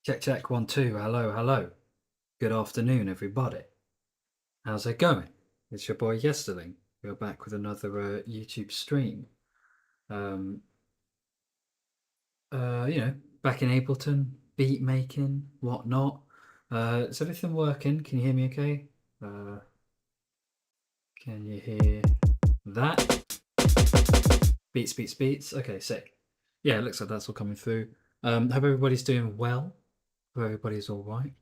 Check, check, 1, 2. Hello, hello. Good afternoon, everybody. How's it going? It's your boy Yesterling. We're back with another YouTube stream. Um, Back in Ableton, beat making, whatnot. Is everything working? Can you hear me okay? Can you hear that? Beats, beats, beats. Okay, sick. Yeah, it looks like that's all coming through. Hope everybody's doing well. Hope everybody's all right.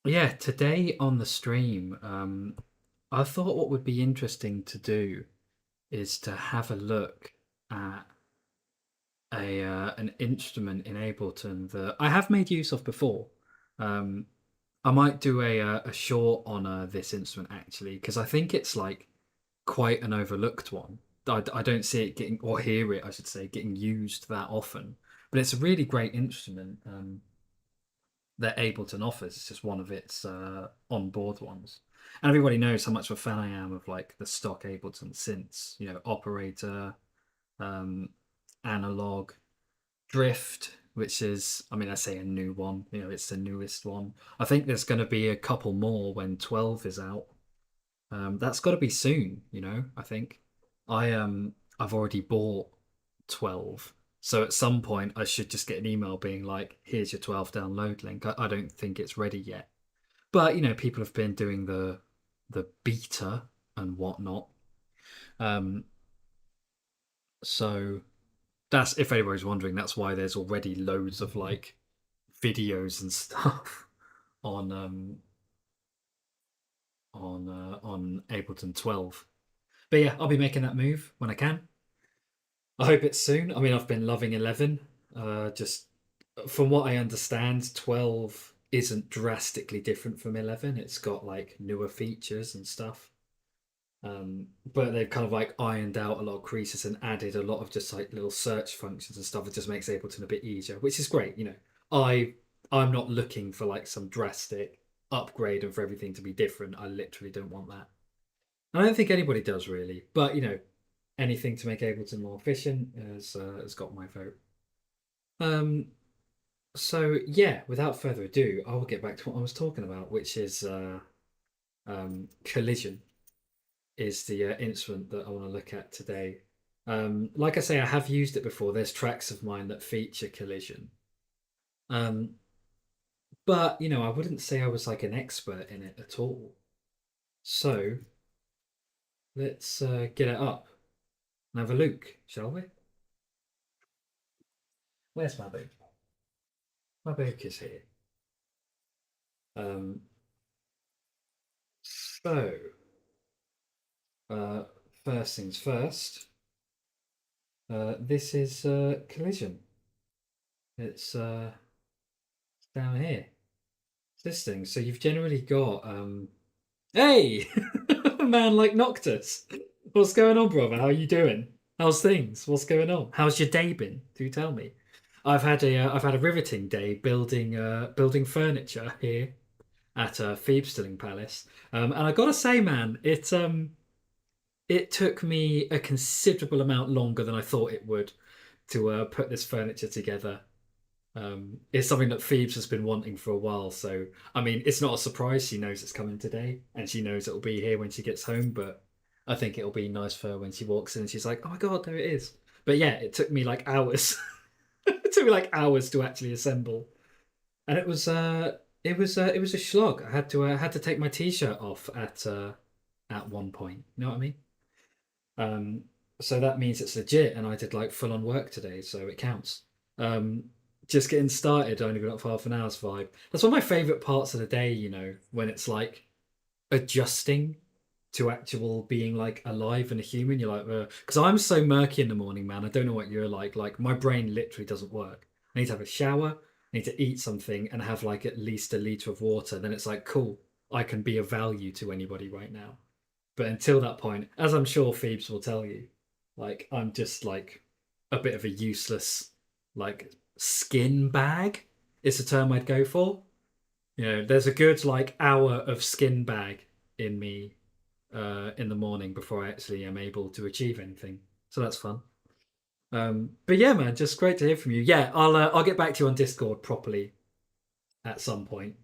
Yeah, today on the stream, I thought what would be interesting to do is to have a look at an instrument in Ableton that I have made use of before. I might do a short on this instrument actually because I think it's like quite an overlooked one. I don't see it getting, or hear it, I should say, getting used that often. But it's a really great instrument that Ableton offers. It's just one of its on-board ones. And everybody knows how much of a fan I am of like the stock Ableton synths, operator, um, analog, drift, which is, I mean, I say a new one, it's the newest one. I think there's going to be a couple more when 12 is out. That's got to be soon, I think. I've already bought 12. So at some point, I should just get an email being like, here's your 12 download link. I don't think it's ready yet. But, people have been doing the beta and whatnot. Um, so that's, if anybody's wondering, that's why there's already loads of like videos and stuff on Ableton 12. But yeah, I'll be making that move when I can. I hope it's soon. I mean, I've been loving 11. Just from what I understand, 12 isn't drastically different from 11. It's got like newer features and stuff. But they've kind of like ironed out a lot of creases and added a lot of just like little search functions and stuff. It just makes Ableton a bit easier, which is great. I'm not looking for like some drastic upgrade and for everything to be different. I literally don't want that. I don't think anybody does really, but anything to make Ableton more efficient has got my vote. Um, so yeah, without further ado, I will get back to what I was talking about, which is collision is the instrument that I want to look at today. Like I say, I have used it before. There's tracks of mine that feature collision. Um, but I wouldn't say I was like an expert in it at all. So let's get it up and have a look, shall we? Where's my book? My book is here. Um, so, uh, first things first, this is collision. It's down here. It's this thing. So you've generally got hey, a man like Noctus. What's going on, brother? How are you doing? How's things? What's going on? How's your day been? Do tell me. I've had a riveting day building furniture here at Thebestilling Palace. And I gotta say, man, it took me a considerable amount longer than I thought it would to put this furniture together. It's something that Phoebes has been wanting for a while, so I mean, it's not a surprise. She knows it's coming today, and she knows it'll be here when she gets home. But I think it'll be nice for her when she walks in and she's like, "Oh my god, there it is!" But yeah, it took me like hours. It took me like hours to actually assemble, and it was a slog. I had to take my t-shirt off at one point. You know what I mean? Um, so that means it's legit, and I did like full on work today, so it counts. Um, just getting started, only got half an hour's vibe. That's one of my favorite parts of the day, when it's like adjusting to actual being like alive and a human. You're like, because I'm so murky in the morning, man. I don't know what you're like. Like my brain literally doesn't work. I need to have a shower, I need to eat something, and have like at least a liter of water. Then it's like, cool, I can be of value to anybody right now. But until that point, as I'm sure Phoebes will tell you, like I'm just like a bit of a useless like skin bag is the term I'd go for. There's a good like hour of skin bag in me in the morning before I actually am able to achieve anything. So that's fun. But yeah, man, just great to hear from you. Yeah, I'll get back to you on Discord properly at some point.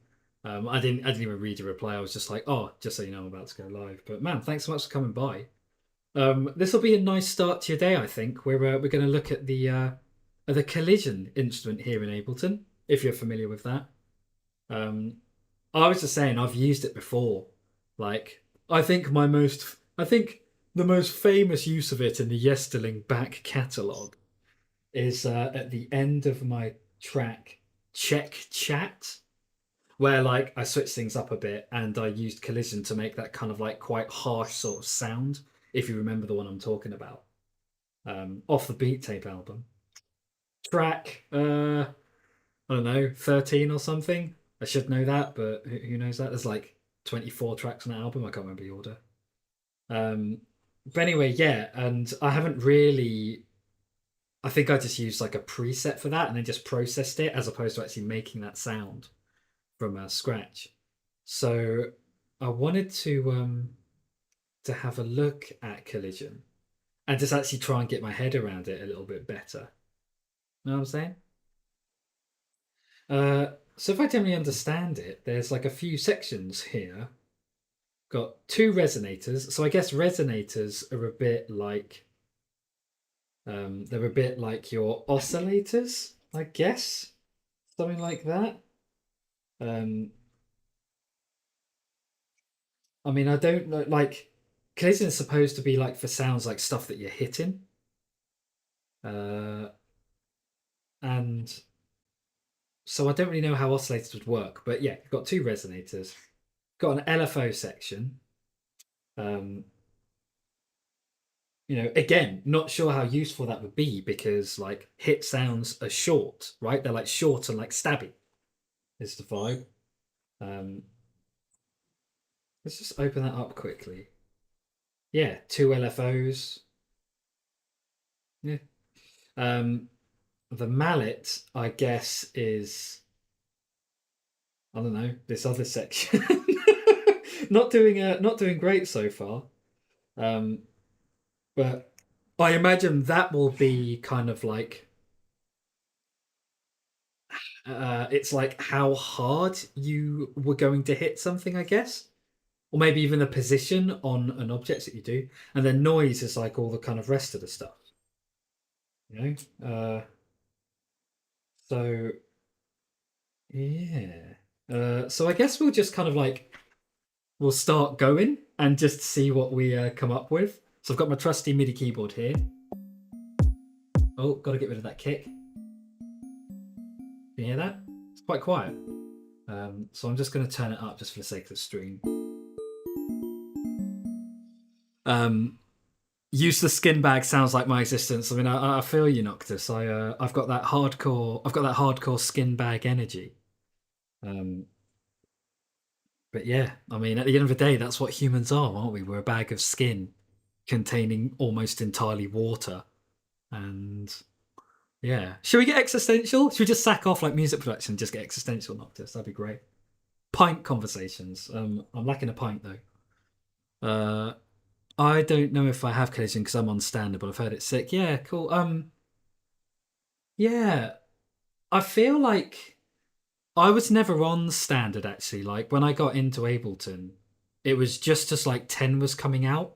I didn't even read your reply. I was just like, oh, just so you know, I'm about to go live. But man, thanks so much for coming by. This will be a nice start to your day, I think. We're going to look at the collision instrument here in Ableton, if you're familiar with that. Um, I was just saying I've used it before. Like I think the most famous use of it in the yesterlng back catalogue is at the end of my track Check Chat, where like I switched things up a bit and I used collision to make that kind of like quite harsh sort of sound, if you remember the one I'm talking about. Off the Beat Tape album. Track I don't know, 13 or something. I should know that, but who knows that? There's like 24 tracks on the album. I can't remember the order. Um, but anyway, yeah, and I haven't really. I think I just used like a preset for that and then just processed it as opposed to actually making that sound from scratch. So I wanted to have a look at Collision and just actually try and get my head around it a little bit better. You know what I'm saying? So if I generally understand it, there's like a few sections here. Got two resonators. So I guess resonators are a bit like they're a bit like your oscillators, I guess. Something like that. Um I mean I don't know like collision is supposed to be like for sounds like stuff that you're hitting. Uh and so I don't really know how oscillators would work, but yeah, you've got two resonators. Got an LFO section. Um again, not sure how useful that would be because like hit sounds are short, right? They're like short and like stabby is the vibe. Um, let's just open that up quickly. Yeah, two LFOs. Yeah. Um, the mallet, I guess, is I don't know, this other section. Not doing great so far. Um, but I imagine that will be kind of like it's like how hard you were going to hit something, I guess. Or maybe even the position on an object that you do. And then noise is like all the kind of rest of the stuff. You know? So yeah. So I guess we'll just kind of like we'll start going and just see what we come up with. So I've got my trusty MIDI keyboard here. Oh, got to get rid of that kick. Can you hear that? It's quite quiet. So I'm just going to turn it up just for the sake of the stream. Useless skin bag sounds like my existence. I mean, I feel you, Noctis. I've got that hardcore skin bag energy. Um, but yeah, I mean, at the end of the day, that's what humans are, aren't we? We're a bag of skin containing almost entirely water. And yeah, should we get existential? Should we just sack off like music production and just get existential, Noctis? That'd be great. Pint conversations. I'm lacking a pint though. I don't know if I have collision because I'm on standard, but I've heard it's sick. Yeah, cool. Yeah, I feel like I was never on standard actually. Like when I got into Ableton, it was just as like 10 was coming out.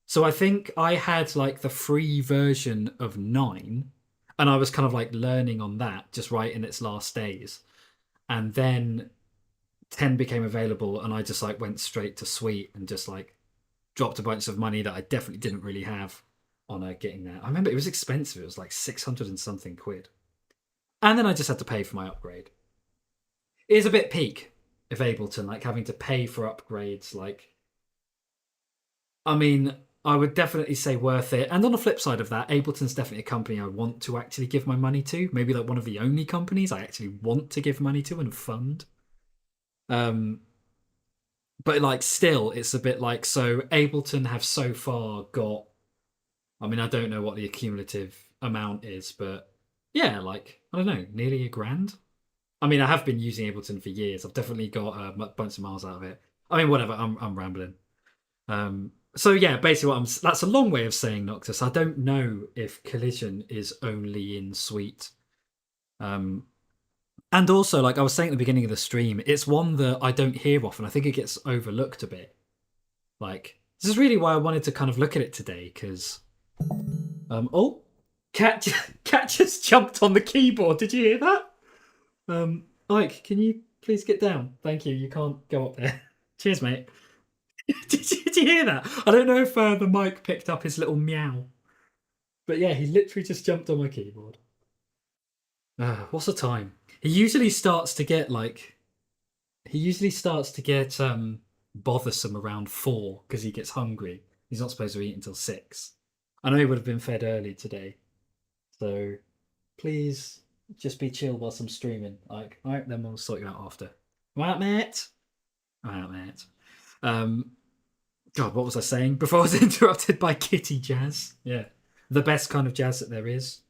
So I think I had like the free version of 9 and I was kind of like learning on that just right in its last days. And then 10 became available and I just like went straight to Suite and just like dropped a bunch of money that I definitely didn't really have on getting that. I remember it was expensive. It was like 600 and something quid. And then I just had to pay for my upgrade. It is a bit peak of Ableton, like having to pay for upgrades. Like, I mean, I would definitely say worth it. And on the flip side of that, Ableton's definitely a company I want to actually give my money to. Maybe like one of the only companies I actually want to give money to and fund. Um, but like still, it's a bit like so. Ableton have so far got. I mean, I don't know what the accumulative amount is, but yeah, like I don't know, nearly a grand. I mean, I have been using Ableton for years. I've definitely got a bunch of miles out of it. I mean, whatever. I'm rambling. Um, So yeah, basically that's a long way of saying Noctis. I don't know if Collision is only in Suite. Um, and also, like I was saying at the beginning of the stream, it's one that I don't hear often. I think it gets overlooked a bit. Like this is really why I wanted to kind of look at it today because oh, cat cat just jumped on the keyboard. Did you hear that? Ike, can you please get down? Thank you. You can't go up there. Cheers, mate. Did you hear that? I don't know if the mic picked up his little meow, but yeah, he literally just jumped on my keyboard. What's the time? He usually starts to get like he usually starts to get bothersome around 4 because he gets hungry. He's not supposed to eat until 6. I know he would have been fed early today, so please just be chill whilst I'm streaming. Like, all right, then we'll sort you out after. All right, mate. All right, mate. God, what was I saying before I was interrupted by Kitty Jazz? Yeah, the best kind of jazz that there is.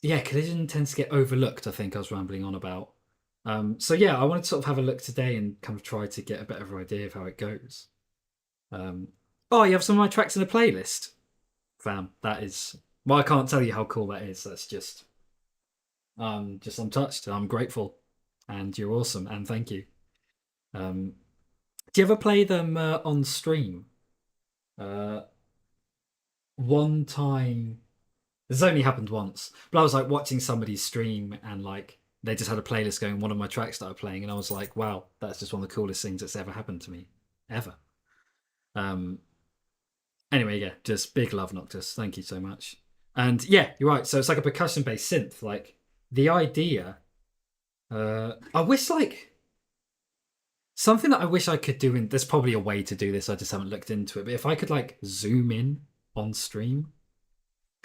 Yeah, Collision tends to get overlooked. I think I was rambling on about. So yeah, I wanted to sort of have a look today and kind of try to get a better idea of how it goes. Oh, you have some of my tracks in a playlist, fam. That is well, I can't tell you how cool that is. That's just I'm touched. I'm grateful, and you're awesome, and thank you. Do you ever play them on stream? One time, this has only happened once, but I was like watching somebody's stream and like they just had a playlist going. One of my tracks started playing, and I was like, "Wow, that's just one of the coolest things that's ever happened to me, ever." Anyway, yeah, just big love, Noctis. Thank you so much. And yeah, you're right. So it's like a percussion-based synth. Like the idea. I wish like something that I wish I could do. In there's probably a way to do this. I just haven't looked into it. But if I could like zoom in on stream,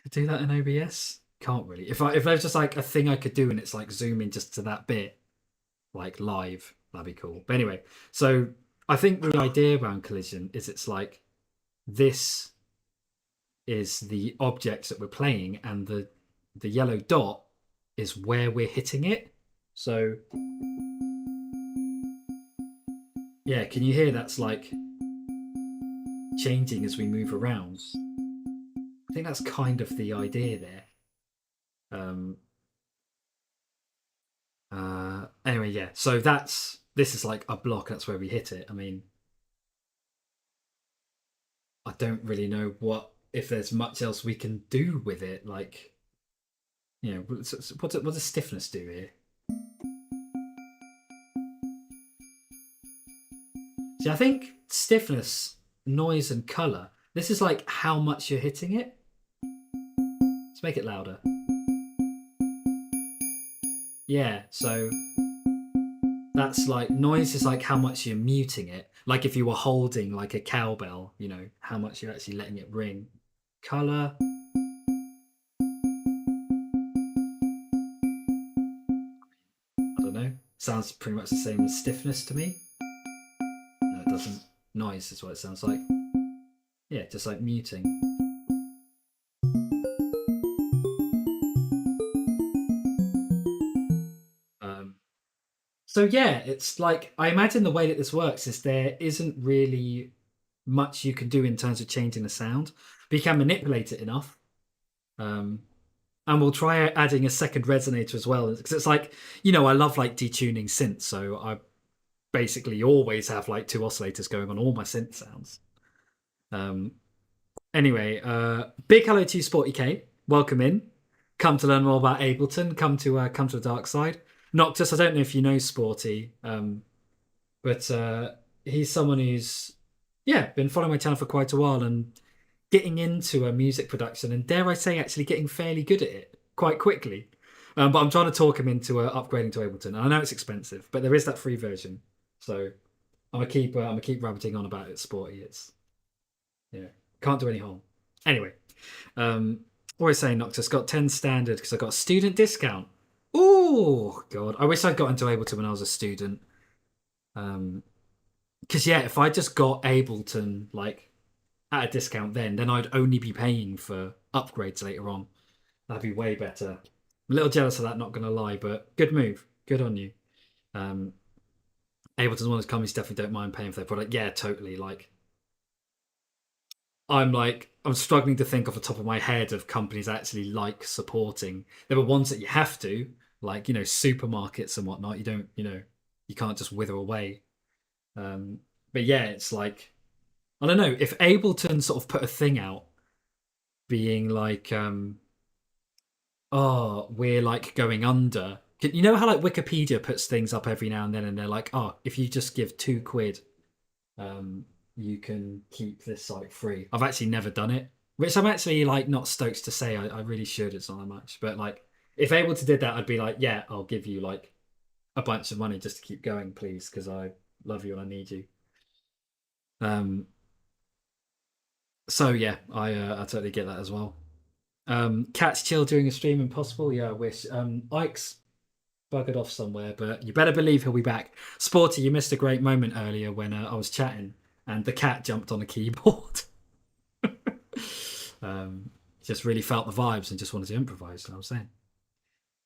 could do that in OBS. Can't really. If there's just like a thing I could do and it's like zoom in just to that bit, like live, that'd be cool. But anyway, so I think the idea around Collision is it's like this is the objects that we're playing, and the yellow dot is where we're hitting it. So yeah, can you hear that's like changing as we move around? I think that's kind of the idea there. Anyway, yeah. So this is like a block. That's where we hit it. I mean, I don't really know if there's much else we can do with it. Like, you know, what does stiffness do here? See, I think stiffness, noise, and color. This is like how much you're hitting it. Let's make it louder. Yeah, so that's like noise is like how much you're muting it. Like if you were holding like a cowbell, you know, how much you're actually letting it ring. Color. I don't know. Sounds pretty much the same as stiffness to me. No, it doesn't. Noise is what it sounds like. Yeah, just like muting. So yeah, it's like I imagine the way that this works is there isn't really much you can do in terms of changing the sound, but you can manipulate it enough. And we'll try adding a second resonator as well, because it's like, you know, I love like detuning synths, so I basically always have like 2 oscillators going on all my synth sounds. Anyway, big hello to you, Sporty K. Welcome in. Come to learn more about Ableton. Come to the dark side. Noctis, I don't know if you know Sporty, but he's someone who's been following my channel for quite a while and getting into music production, and dare I say, actually getting fairly good at it quite quickly. But I'm trying to talk him into upgrading to Ableton. And I know it's expensive, but there is that free version. So I'm gonna keep rabbiting on about it. Sporty, it's can't do any harm. Anyway, always saying Noctis got 10 standard because I got a student discount. Oh god, I wish I'd got into Ableton when I was a student. Because if I just got Ableton like at a discount then I'd only be paying for upgrades later on. That'd be way better. I'm a little jealous of that, not gonna lie, but good move. Good on you. Ableton's one of those companies definitely don't mind paying for their product. Yeah, totally. I'm struggling to think off the top of my head of companies actually like supporting. There are ones that you have to, like, supermarkets and whatnot. You don't, you can't just wither away. Um, but yeah, it's like, I don't know, if Ableton sort of put a thing out being like, oh, we're like going under. You know how like Wikipedia puts things up every now and they're like, oh, if you just give £2, um, you can keep this site free. I've actually never done it, which I'm actually like not stoked to say. I really should. It's not that much, but like if Ableton did that, I'd be like, yeah, I'll give you like a bunch of money just to keep going, please, because I love you and I need you. Um, so yeah, I totally get that as well. Cat's chill during a stream impossible. Yeah, I wish. Ike's buggered off somewhere, but you better believe he'll be back. Sporty, you missed a great moment earlier when I was chatting and the cat jumped on a keyboard. um, just really felt the vibes and just wanted to improvise. You know what I'm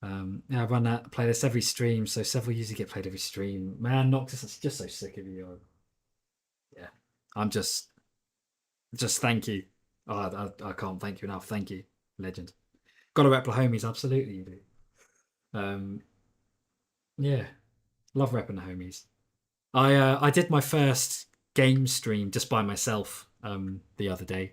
saying? Yeah, I run that playlist every stream, so several usually get played every stream. Man, Noctis, I'm just so sick of you. Yeah, I'm just thank you. Oh, I can't thank you enough. Thank you, legend. Got to rep the homies, absolutely you do. Um, yeah, love repping the homies. I did my first game stream just by myself the other day,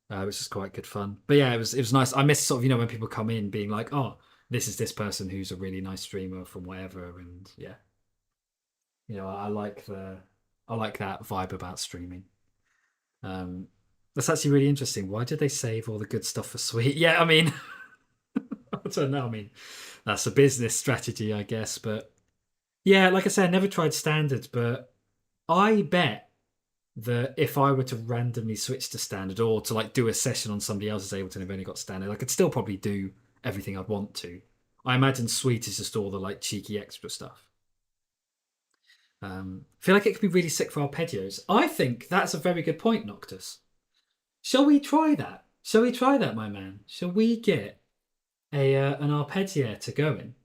which was quite good fun. But yeah, it was nice. I miss sort of when people come in being like, oh, this is this person who's a really nice streamer from wherever, and yeah, I like that vibe about streaming. Um, that's actually really interesting. Why did they save all the good stuff for Sweet? Yeah, I mean, I don't know. I mean, that's a business strategy, I guess. But yeah, like I said, I never tried standards, but I bet that if I were to randomly switch to standard or to like do a session on somebody else's Ableton who've only got standard, I could still probably do everything I'd want to. I imagine Sweet is just all the like cheeky extra stuff. I feel like it could be really sick for arpeggios. I think that's a very good point, Noctis. Shall we try that? Shall we try that, my man? Shall we get a an arpeggiator to go in?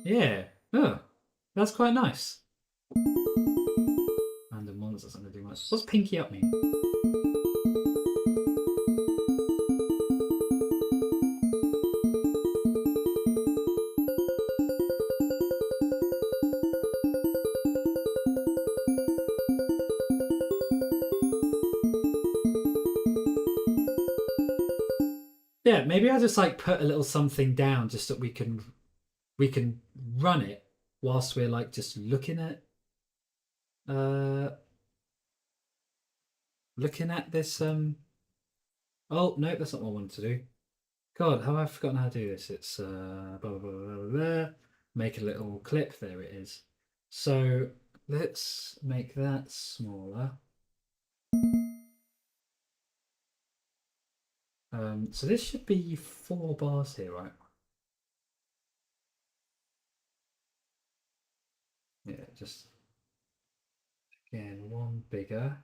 Yeah. Oh, that's quite nice. Random ones doesn't really do much. What's pinky up mean? Yeah, maybe I'll just like put a little something down just that we can run it whilst we're like just uh looking at this oh no, that's not what I wanted to do. God, have I forgotten how to do this? It's blah blah blah blah blah. Make a little clip, there it is. So let's make that smaller. So this should be 4 bars here, right? Yeah, just again, one bigger.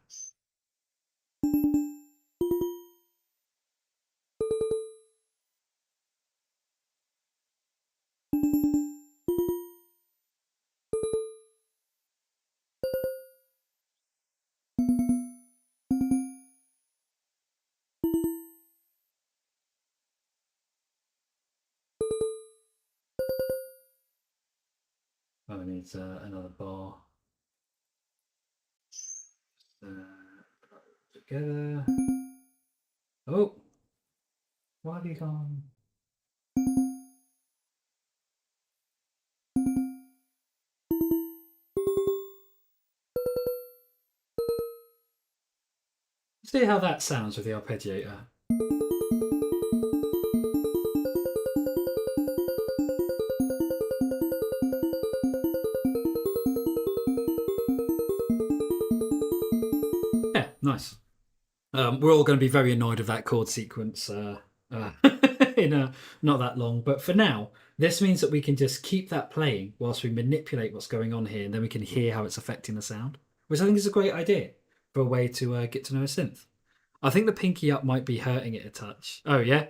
Oh, I need another bar. Together. Oh, why have you gone? See how that sounds with the arpeggiator. Yeah, nice. We're all going to be very annoyed with that chord sequence. in a not that long. But for now, this means that we can just keep that playing whilst we manipulate what's going on here, and then we can hear how it's affecting the sound, which I think is a great idea for a way to get to know a synth. I think the pinky up might be hurting it a touch. Oh yeah.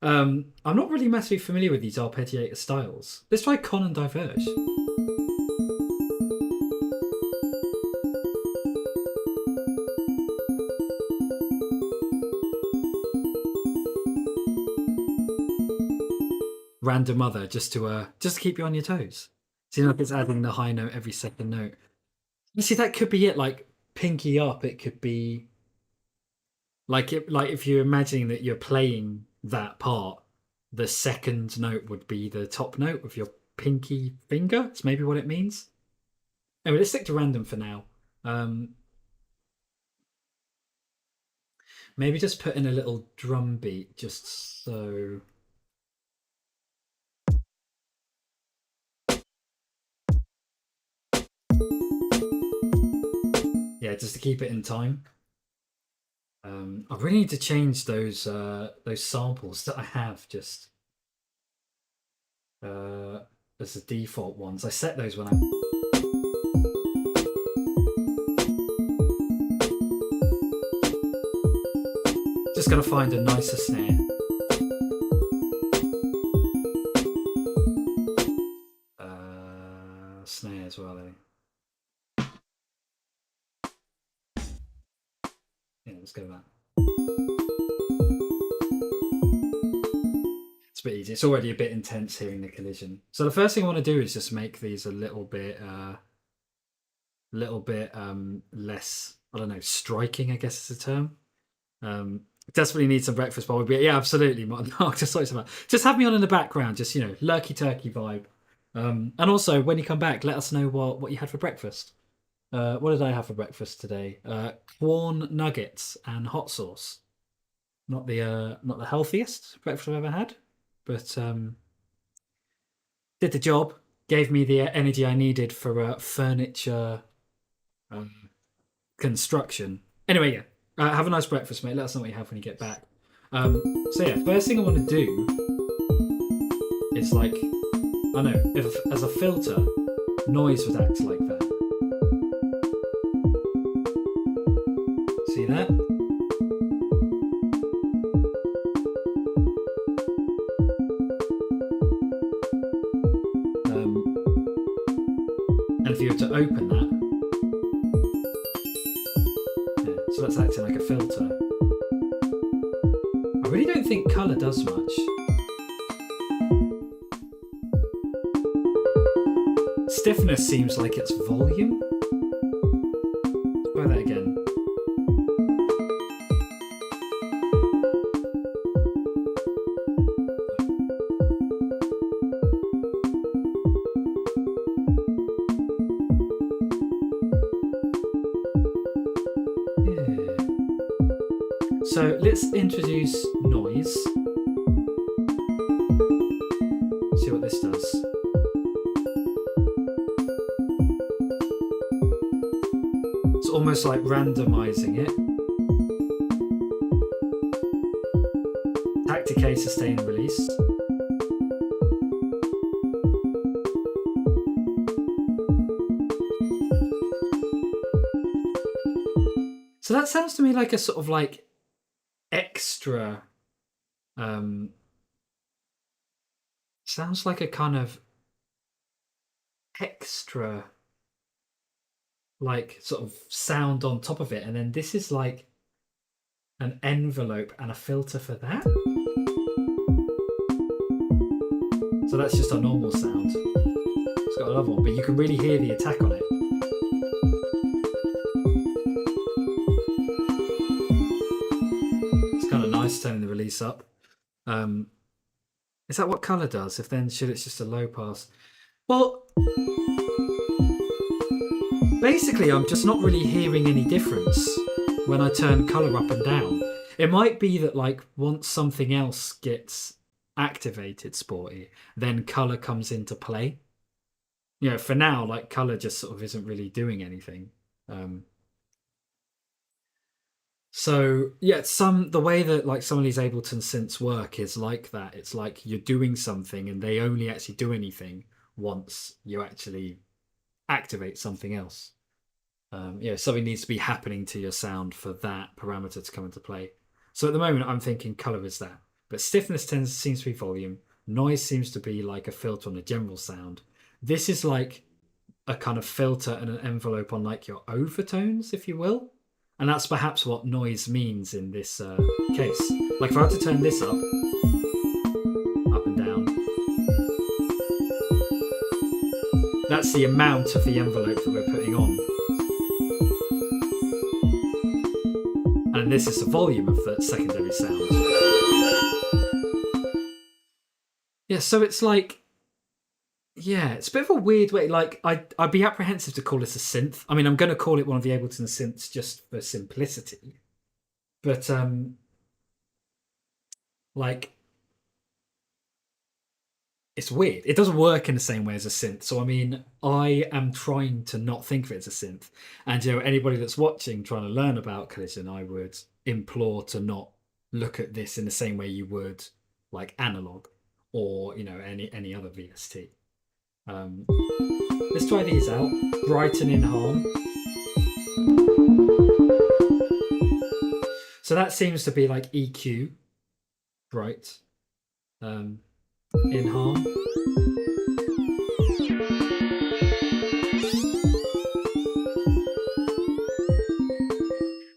I'm not really massively familiar with these arpeggiator styles. Let's try con and diverge. Random other, just to keep you on your toes. Seems like it's adding the high note every second note. You see, that could be it. Like pinky up, it could be like if you're imagining that you're playing that part, the second note would be the top note of your pinky finger. It's maybe what it means. Anyway, let's stick to random for now. Maybe just put in a little drum beat just so. Yeah, just to keep it in time. I really need to change those samples that I have just as the default ones. I set those when I'm. Just gotta find a nicer snare. Snare as well, eh? Yeah, let's go with that. It's a bit easy. It's already a bit intense hearing the collision. So the first thing I want to do is just make these a little bit less, I don't know, striking, I guess is the term. Desperately need some breakfast while we yeah, absolutely, Mark. Just have me on in the background, just lurky turkey vibe. And also, when you come back, let us know what you had for breakfast. What did I have for breakfast today? Corn nuggets and hot sauce. Not the healthiest breakfast I've ever had, but did the job. Gave me the energy I needed for furniture construction. Anyway, yeah. Have a nice breakfast, mate. Let us know what you have when you get back. So yeah, first thing I want to do is I know, if as a filter, noise would act like that. See that? And if you were to open that, so that's acting like a filter. I really don't think colour does much. Stiffness seems like it's volume. Let's try that again. So let's introduce noise. See what this does. It's almost like randomizing it. Act decay, sustain, release. So that sounds to me like a sort of like extra sounds like a kind of extra like sort of sound on top of it, and then this is like an envelope and a filter for that. So that's just a normal sound. It's got another one, but you can really hear the attack on it. Turning the release up. Is that what colour does? If then should it's just a low pass? Well, basically I'm just not really hearing any difference when I turn colour up and down. It might be that like once something else gets activated, Sporty, then colour comes into play. For now, like colour just sort of isn't really doing anything. So yeah, the way that like some of these Ableton synths work is like that. It's like you're doing something and they only actually do anything once you actually activate something else. Something needs to be happening to your sound for that parameter to come into play. So at the moment, I'm thinking color is that, but stiffness seems to be volume. Noise seems to be like a filter on the general sound. This is like a kind of filter and an envelope on like your overtones, if you will. And that's perhaps what noise means in this case. Like if I had to turn this up and down, that's the amount of the envelope that we're putting on. And this is the volume of the secondary sound. Yeah, so it's like, yeah, it's a bit of a weird way. Like, I'd be apprehensive to call this a synth. I mean, I'm going to call it one of the Ableton synths just for simplicity. But, like, it's weird. It doesn't work in the same way as a synth. So, I mean, I am trying to not think of it as a synth. And, anybody that's watching, trying to learn about Collision, I would implore to not look at this in the same way you would, like, analog or, any other VST. Let's try these out. Brighten in harm. So that seems to be like EQ. Bright. In harm.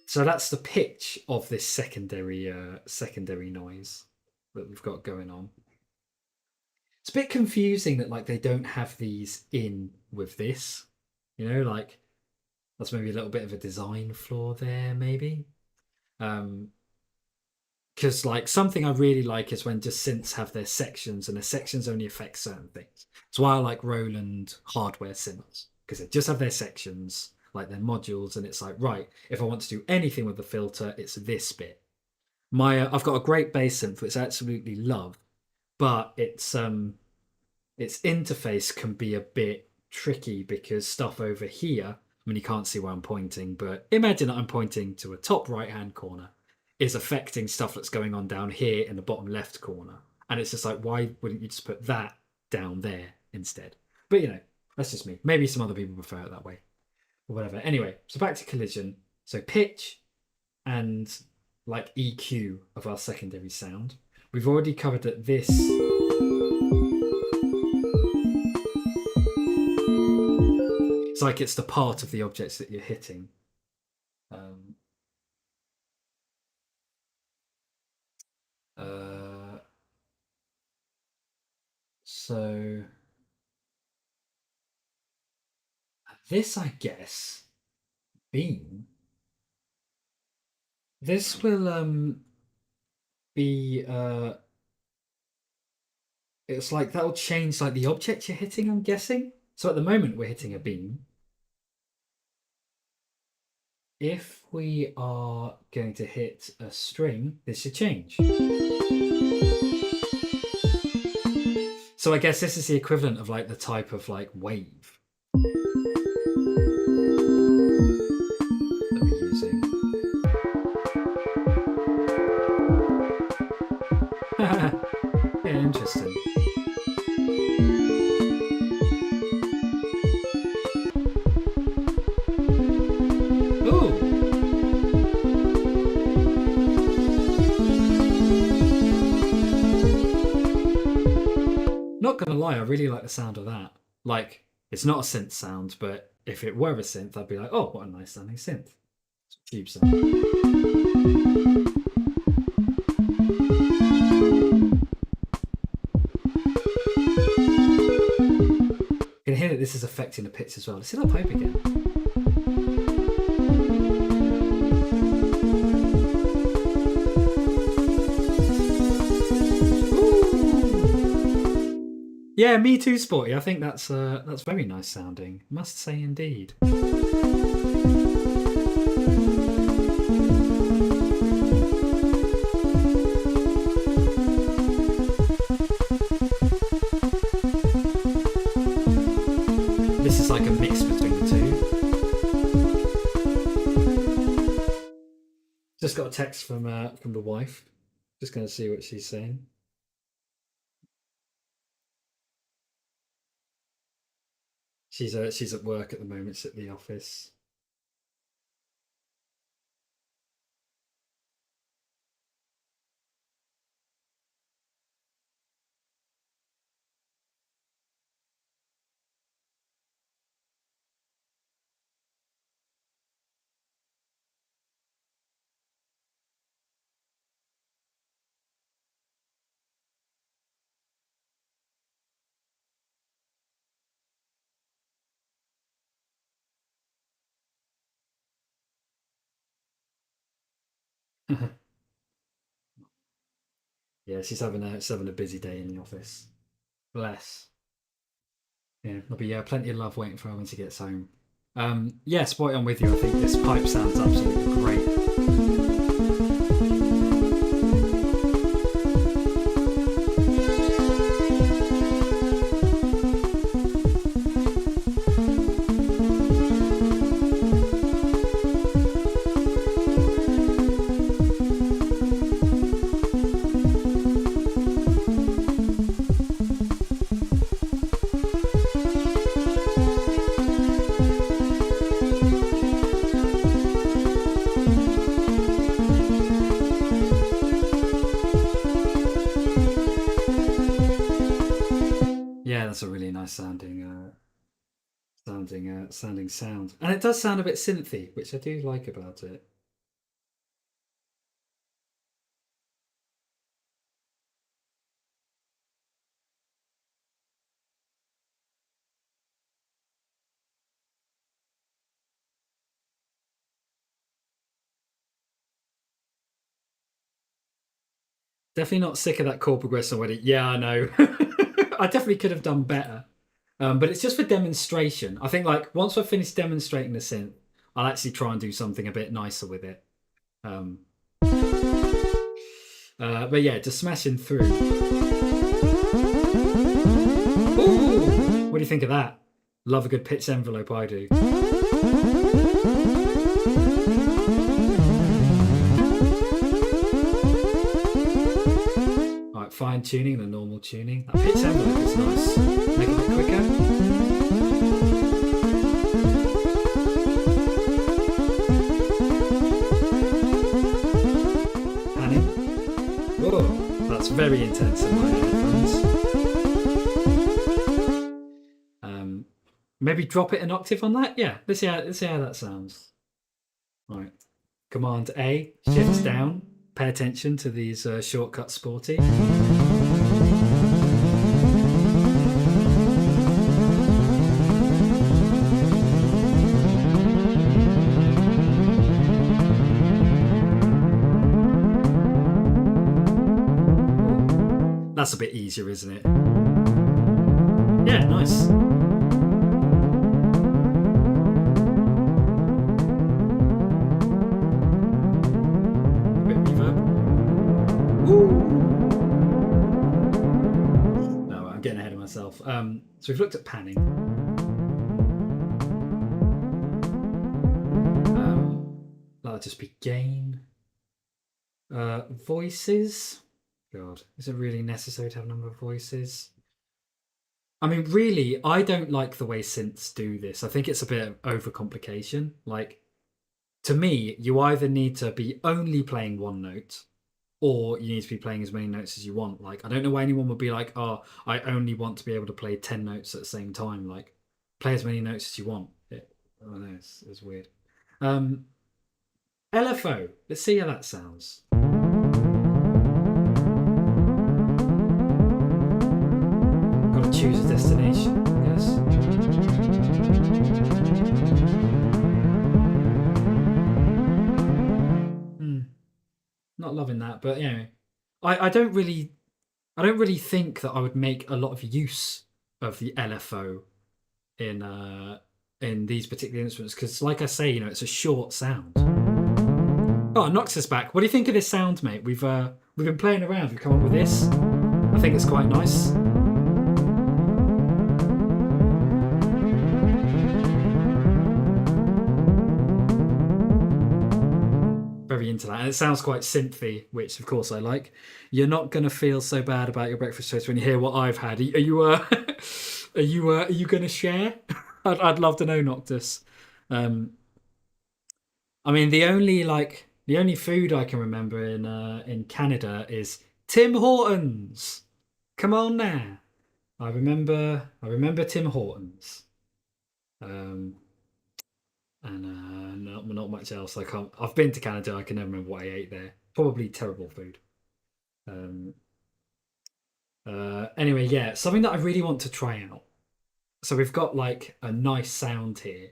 So that's the pitch of this secondary noise that we've got going on. It's a bit confusing that like they don't have these in with this, like that's maybe a little bit of a design flaw there, maybe. Because like something I really like is when just synths have their sections and their sections only affect certain things. That's why I like Roland hardware synths, because they just have their sections, like their modules, and it's like, right, if I want to do anything with the filter, it's this bit. I've got a great bass synth which I absolutely love, but its interface can be a bit tricky because stuff over here, I mean, you can't see where I'm pointing, but imagine that I'm pointing to a top right-hand corner, is affecting stuff that's going on down here in the bottom left corner. And it's just like, why wouldn't you just put that down there instead? But, that's just me. Maybe some other people prefer it that way or whatever. Anyway, so back to Collision. So pitch and like EQ of our secondary sound. We've already covered that this it's like it's the part of the objects that you're hitting. So this, I guess, beam. This will be it's like that'll change like the object you're hitting, I'm guessing. So at the moment we're hitting a beam. If we are going to hit a string, this should change. So I guess this is the equivalent of like the type of like wave that we're using. Yeah, interesting. Not gonna lie, I really like the sound of that. Like, it's not a synth sound, but if it were a synth, I'd be like, oh, what a nice sounding synth. It's a tube sound. You can hear that this is affecting the pitch as well. Let's see that pipe again. Yeah, me too, Sporty. I think that's very nice sounding. Must say indeed. This is like a mix between the two. Just got a text from the wife. Just going to see what she's saying. She's at work at the moment. She's at the office. Yeah, she's having a busy day in the office. Bless. Yeah, there'll be plenty of love waiting for her when she gets home. Yeah, spot on with you. I think this pipe sounds absolutely great. Yeah, that's a really nice sounding sound, and it does sound a bit synthy, which I do like about it. Definitely not sick of that chord progression already. Yeah, I know. I definitely could have done better. But it's just for demonstration. I think like once I've finished demonstrating the synth, I'll actually try and do something a bit nicer with it. But yeah, just smashing through. Ooh, what do you think of that? Love a good pitch envelope, I do. Alright, fine tuning and a normal tuning. That pitch envelope is nice. Make it a bit quicker. Oh, that's very intense in my headphones. Maybe drop it an octave on that. Yeah, let's see how that sounds. All right, Command A, shifts down. Pay attention to these shortcuts, Sporty. That's a bit easier, isn't it? Yeah, nice. A bit reverb. Woo! No, I'm getting ahead of myself. So we've looked at panning. That'll just be gain. Voices. God, is it really necessary to have a number of voices? I mean, really, I don't like the way synths do this. I think it's a bit of overcomplication. Like, to me, you either need to be only playing one note, or you need to be playing as many notes as you want. Like, I don't know why anyone would be like, oh, I only want to be able to play 10 notes at the same time. Like, play as many notes as you want. I don't know, it's weird. LFO, let's see how that sounds. Gotta choose a destination, I guess. Not loving that, but you know, I don't really think that I would make a lot of use of the LFO in these particular instruments because, like I say, you know, it's a short sound. Oh, Nox is back. What do you think of this sound, mate? We've been playing around. We've come up with this. I think it's quite nice. very into that, and it sounds quite synthy, which of course I like. You're not gonna feel so bad about your breakfast toast when you hear what I've had. Are you are you gonna share? I'd love to know, Noctis. Um, I mean, the only food I can remember in Canada is Tim Hortons. Come on now. I remember Tim Hortons. Um, and not much else. I can't. I've been to Canada. I can never remember what I ate there. Probably terrible food. Um, anyway, yeah, something that I really want to try out. So we've got like a nice sound here.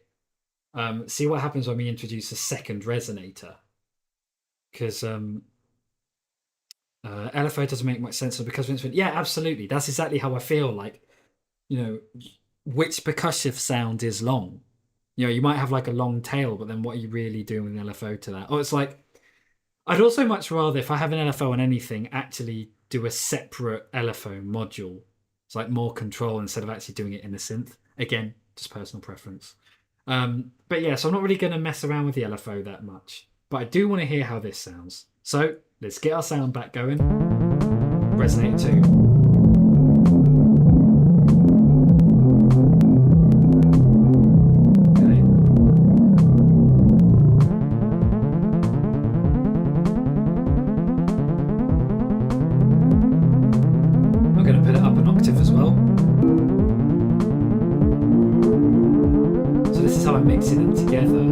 See what happens when we introduce a second resonator, because LFO doesn't make much sense. Because Vince went, yeah, absolutely. That's exactly how I feel. Like, you know, which percussive sound is long? You know, you might have like a long tail, but then what are you really doing with an LFO to that? Oh, it's like I'd also much rather, if I have an LFO on anything, actually do a separate LFO module. It's like more control instead of actually doing it in the synth. Again, just personal preference. But yeah, so I'm not really going to mess around with the LFO that much. But I do want to hear how this sounds. So let's get our sound back going. Resonator 2. Mixing them together.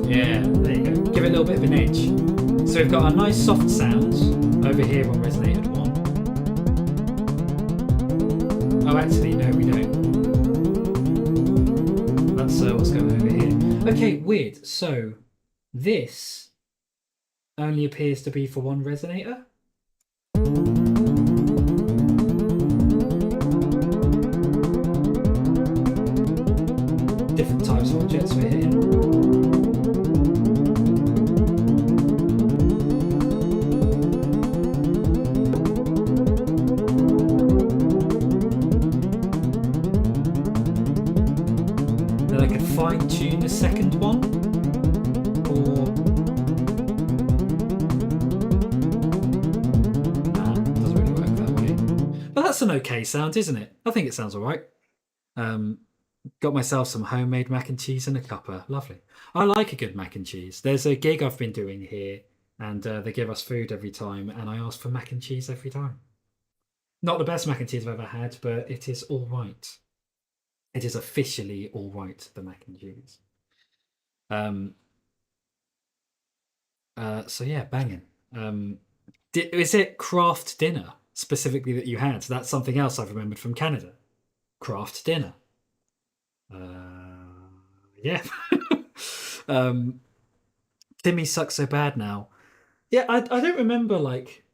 Yeah, there you go. Give it a little bit of an edge. So we've got our nice soft sounds over here on resonated 1. Oh, actually, no, we don't. That's what's going on over here. Okay, weird. So this only appears to be for one resonator. Different types of objects we're hitting. Then I could fine tune the second one, or that's an okay sound, isn't it? I think it sounds all right. Got myself some homemade mac and cheese and a cuppa. Lovely. I like a good mac and cheese. There's a gig I've been doing here, and they give us food every time, and I ask for mac and cheese every time. Not the best mac and cheese I've ever had, but it is all right. It is officially all right, the mac and cheese. So yeah, banging. Is it craft dinner specifically that you had? That's something else I've remembered from Canada. Craft dinner. Yeah. Timmy sucks so bad now. Yeah, I don't remember like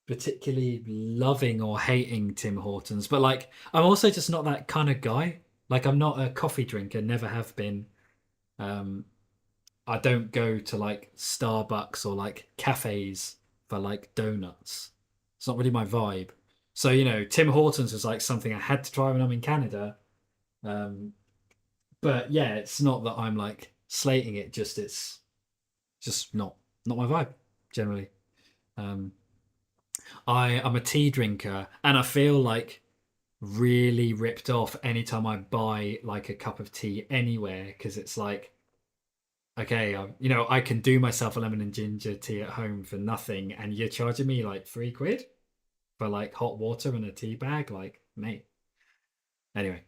particularly loving or hating Tim Hortons, but like I'm also just not that kind of guy. Like I'm not a coffee drinker, never have been. I don't go to like Starbucks or like cafes for like donuts. It's not really my vibe. So, you know, Tim Hortons was like something I had to try when I'm in Canada. But yeah, it's not that I'm like slating it, just it's just not my vibe generally. I'm a tea drinker, and I feel like really ripped off anytime I buy like a cup of tea anywhere, because it's like, okay, you know, I can do myself a lemon and ginger tea at home for nothing, and you're charging me like £3 for like hot water and a tea bag, like, mate. Anyway,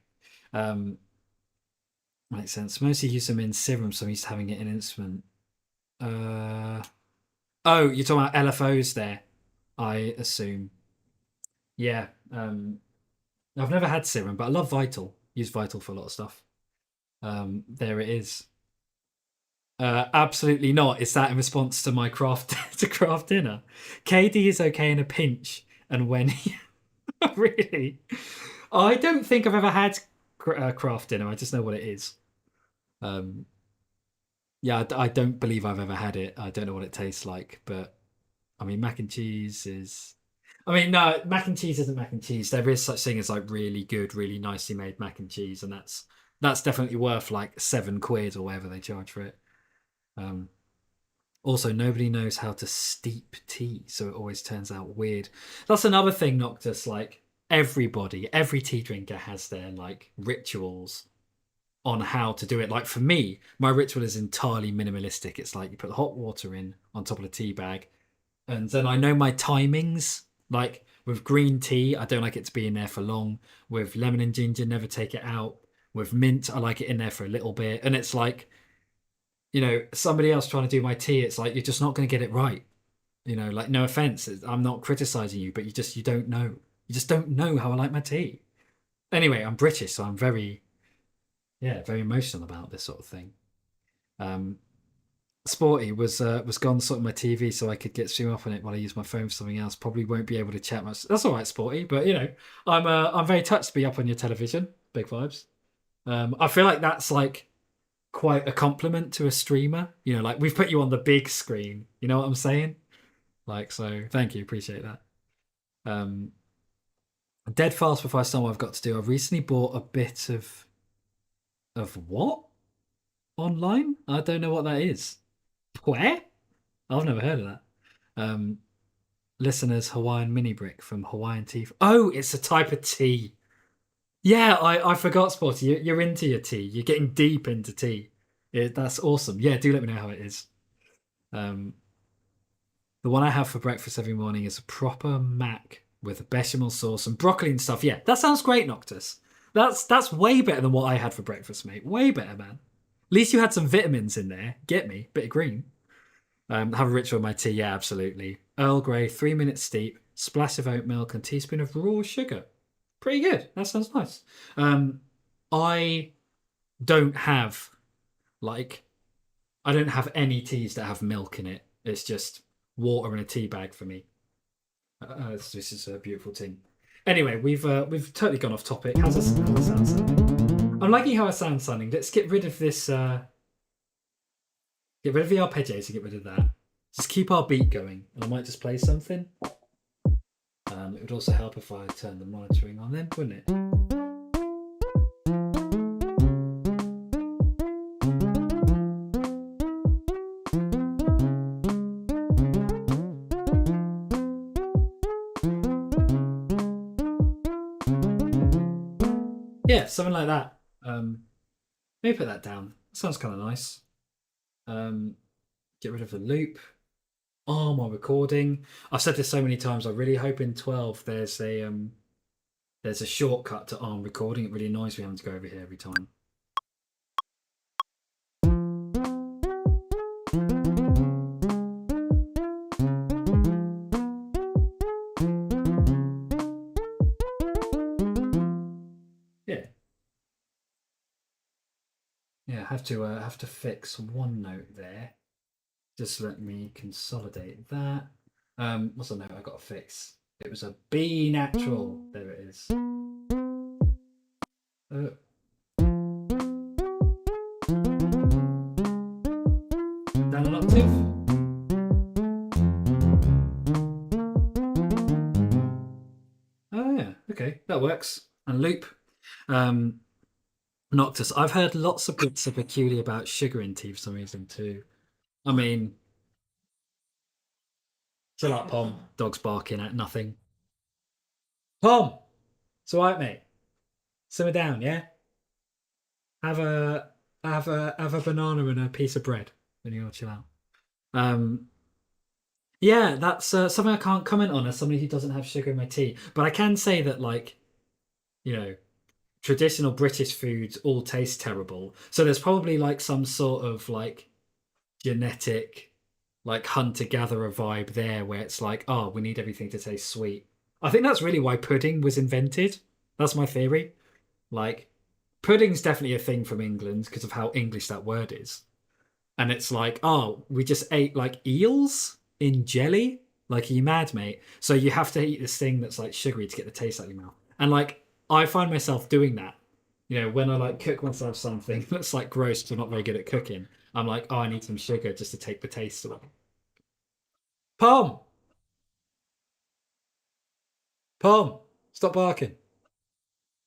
makes sense. Mostly use them in serum, so I'm used to having it in instrument. Oh, you're talking about LFOs there, I assume. Yeah. I've never had serum, but I love Vital. Use Vital for a lot of stuff. There it is. Absolutely not. Is that in response to my craft dinner? KD is okay in a pinch, and when really, I don't think I've ever had craft dinner. I just know what it is. Yeah, I don't believe I've ever had it. I don't know what it tastes like, but I mean, mac and cheese is. I mean, no, mac and cheese isn't mac and cheese. There is such thing as like really good, really nicely made mac and cheese, and that's definitely worth like £7 or whatever they charge for it. Um, Also, nobody knows how to steep tea, so it always turns out weird. That's another thing, Noctis. Like everybody, every tea drinker has their like rituals on how to do it. Like for me, my ritual is entirely minimalistic. It's like you put the hot water in on top of the tea bag, and then I know my timings. Like with green tea, I don't like it to be in there for long. With lemon and ginger, never take it out. With mint, I like it in there for a little bit. And it's like, somebody else trying to do my tea, it's like you're just not going to get it right. Like no offense, I'm not criticizing you, but you don't know. You just don't know how I like my tea. Anyway, I'm British, so I'm very, yeah, very emotional about this sort of thing. Um, Sporty was gone sorting my TV so I could get stream up on it while I use my phone for something else. Probably won't be able to chat much. That's all right, Sporty. But I'm very touched to be up on your television. Big vibes. I feel like that's like quite a compliment to a streamer. Like we've put you on the big screen. You know what I'm saying? Like, so thank you, appreciate that. Um, Dead fast before I start what I've got to do. I've recently bought a bit of what online? I don't know what that is. Where? I've never heard of that. Um, Listeners, Hawaiian mini brick from Hawaiian tea. Oh, it's a type of tea. Yeah, I forgot, Sporty. You're into your tea. You're getting deep into tea. That's awesome. Yeah, do let me know how it is. Um, the one I have for breakfast every morning is a proper mac with a bechamel sauce and broccoli and stuff. Yeah, that sounds great, Noctis. That's way better than what I had for breakfast, mate. Way better, man. At least you had some vitamins in there. Get me, bit of green. Have a ritual with my tea. Yeah, absolutely. Earl Grey, 3 minutes steep, splash of oat milk, and teaspoon of raw sugar. Pretty good. That sounds nice. I don't have like I don't have any teas that have milk in it. It's just water in a tea bag for me. This is a beautiful thing. Anyway, we've totally gone off topic. How's the sound sounding? I'm liking how it sounds sounding. Let's get rid of this. Get rid of the arpeggios and get rid of that. Just keep our beat going, and I might just play something. It would also help if I turned the monitoring on then, wouldn't it? Yeah, something like that. Maybe put that down. Sounds kind of nice. Get rid of the loop. Oh, my recording. I've said this so many times. I really hope in 12 there's a shortcut to ARM recording. It really annoys me having to go over here every time. Yeah, I have to fix one note there. Just let me consolidate that. What's the note I got to fix? It was a B natural. There it is. Down an octave. Oh yeah, okay, that works. And loop. Noctis. I've heard lots of bits are peculiar about sugar in tea for some reason too. I mean, chill out, Pom. Dog's barking at nothing. Pom, it's all right, mate. Simmer down, yeah. Have a have a banana and a piece of bread when you chill out. Um, yeah, that's something I can't comment on as somebody who doesn't have sugar in my tea. But I can say that, like, you know, traditional British foods all taste terrible. So there's probably like some sort of like genetic, like hunter gatherer vibe there, where it's like, oh, we need everything to taste sweet. I think that's really why pudding was invented. That's my theory. Like, pudding's definitely a thing from England because of how English that word is. And it's like, oh, we just ate like eels in jelly. Like, are you mad, mate? So you have to eat this thing that's like sugary to get the taste out of your mouth. And like, I find myself doing that. When I like cook myself something that's like gross because I'm not very good at cooking, I'm like, oh, I need some sugar just to take the taste away. Pom! Pom, stop barking.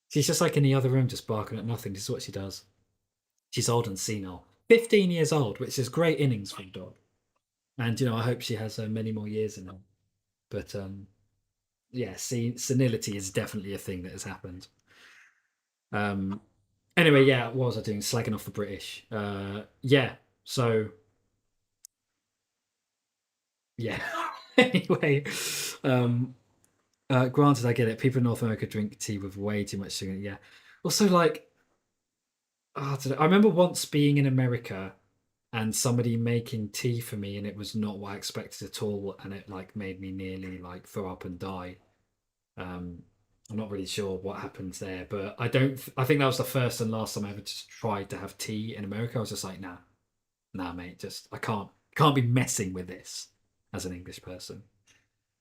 She's just like in the other room, just barking at nothing. This is what she does. She's old and senile. 15 years old, which is great innings for a dog. And, I hope she has many more years in her. But, yeah, senility is definitely a thing that has happened. Anyway, yeah, what was I doing? Slagging off the British. Yeah, so, yeah. Anyway, granted, I get it. People in North America drink tea with way too much sugar. Yeah. Also, like, I don't know. I remember once being in America and somebody making tea for me, and it was not what I expected at all, and it like made me nearly like throw up and die. I'm not really sure what happens there, but I don't. I think that was the first and last time I ever just tried to have tea in America. I was just like, nah, mate. Just I can't be messing with this as an English person.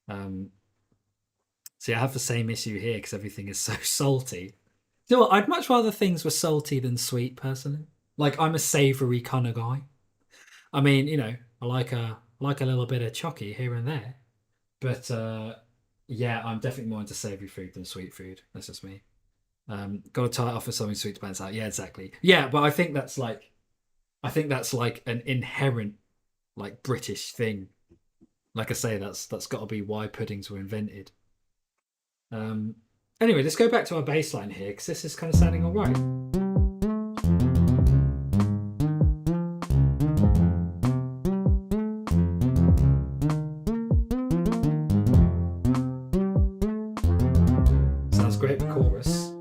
Um, See, I have the same issue here because everything is so salty. You know what? I'd much rather things were salty than sweet, personally. Like I'm a savoury kind of guy. I mean, I like a little bit of chocky here and there, but yeah, I'm definitely more into savoury food than sweet food. That's just me. Got to tie it off with something sweet to balance out. Yeah, exactly. Yeah, but I think that's like an inherent like British thing. Like I say, that's got to be why puddings were invented. Um, anyway, let's go back to our baseline here because this is kind of sounding all right. Sounds great with chorus.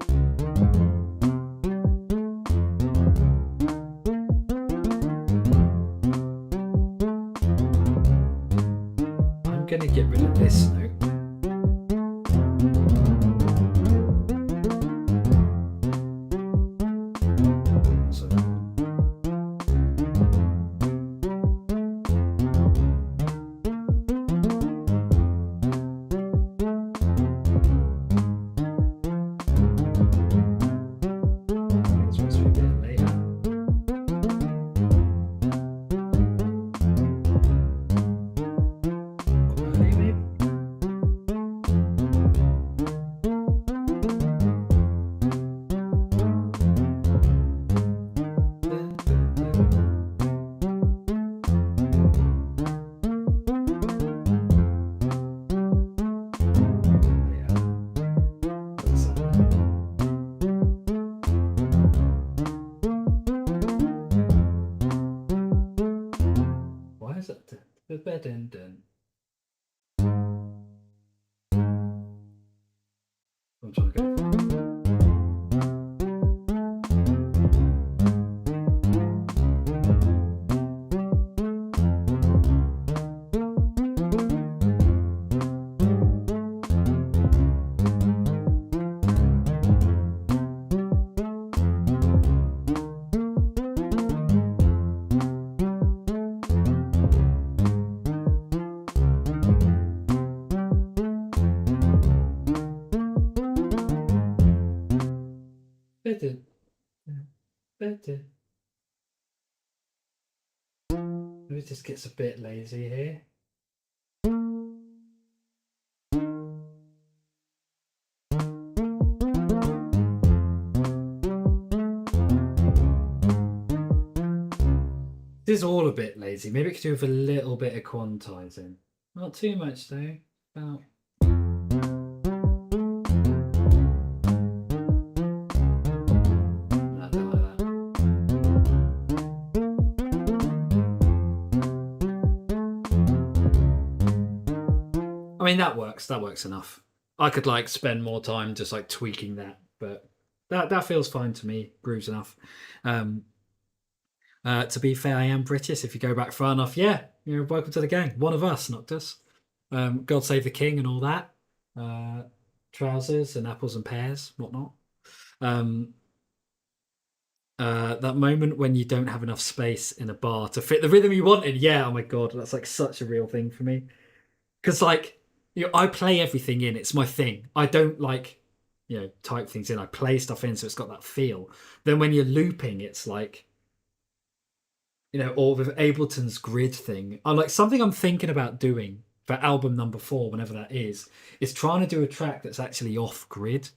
I'm going to get rid of this note. The bed and I'm trying to go. Better. It just gets a bit lazy here. This is all a bit lazy. Maybe it could do with a little bit of quantizing. Not too much though. About I mean that works. That works enough. I could like spend more time just like tweaking that, but that feels fine to me. Grooves enough. To be fair, I am British. If you go back far enough, yeah, you're welcome to the gang. One of us, Noctis. God save the king and all that. Trousers and apples and pears, whatnot. That moment when you don't have enough space in a bar to fit the rhythm you wanted. Yeah, oh my god, that's like such a real thing for me. Because like, I play everything in. It's my thing. I don't like, type things in. I play stuff in, so it's got that feel. Then when you're looping, it's like, or with Ableton's grid thing, I'm like something I'm thinking about doing for album number 4, whenever that is trying to do a track that's actually off grid.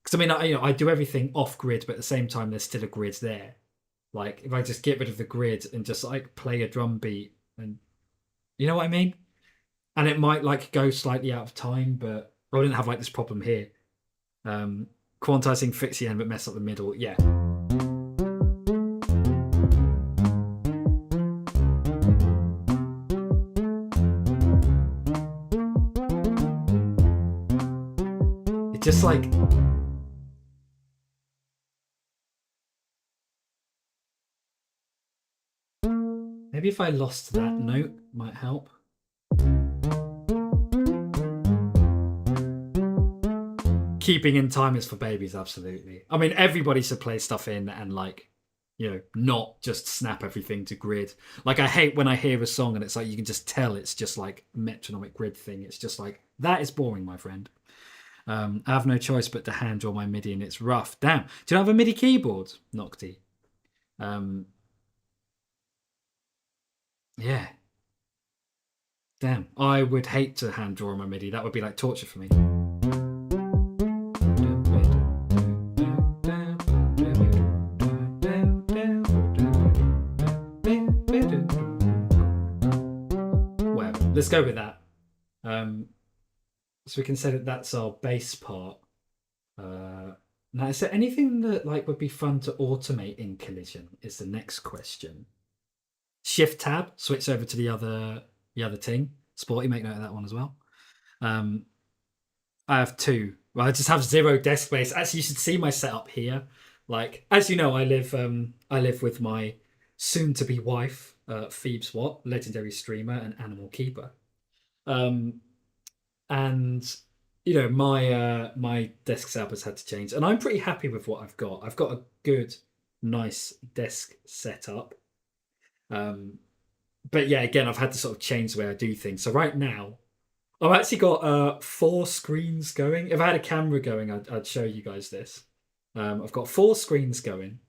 Because I mean, I do everything off grid, but at the same time, there's still a grid there. Like if I just get rid of the grid and just like play a drum beat, and you know what I mean, and it might like go slightly out of time, but I didn't have like this problem here. Quantizing, fix the end, but mess up the middle. Yeah. It just like. Maybe if I lost that note, might help. Keeping in time is for babies, absolutely. I mean, everybody should play stuff in and like, you know, not just snap everything to grid. Like I hate when I hear a song and it's like you can just tell it's just like metronomic grid thing. It's just like that is boring, my friend. I have no choice but to hand draw my MIDI and it's rough. Damn. Do you have a MIDI keyboard, Nocti? Yeah. Damn. I would hate to hand draw my MIDI. That would be like torture for me. Whatever. Let's go with that. So we can say that that's our bass part. Now, is there anything that like would be fun to automate in Collision? Is the next question. Shift tab, switch over to the other thing. Sporty, make note of that one as well. I have 2. Well, I just have 0 desk space. Actually, you should see my setup here. Like, as you know, I live with my soon-to-be wife, Phoebe Watt, legendary streamer and animal keeper. And you know, my desk setup has had to change, and I'm pretty happy with what I've got. I've got a good, nice desk setup. But yeah, again, I've had to sort of change the way I do things. So right now, I've actually got 4 screens going. If I had a camera going, I'd show you guys this. I've got 4 screens going.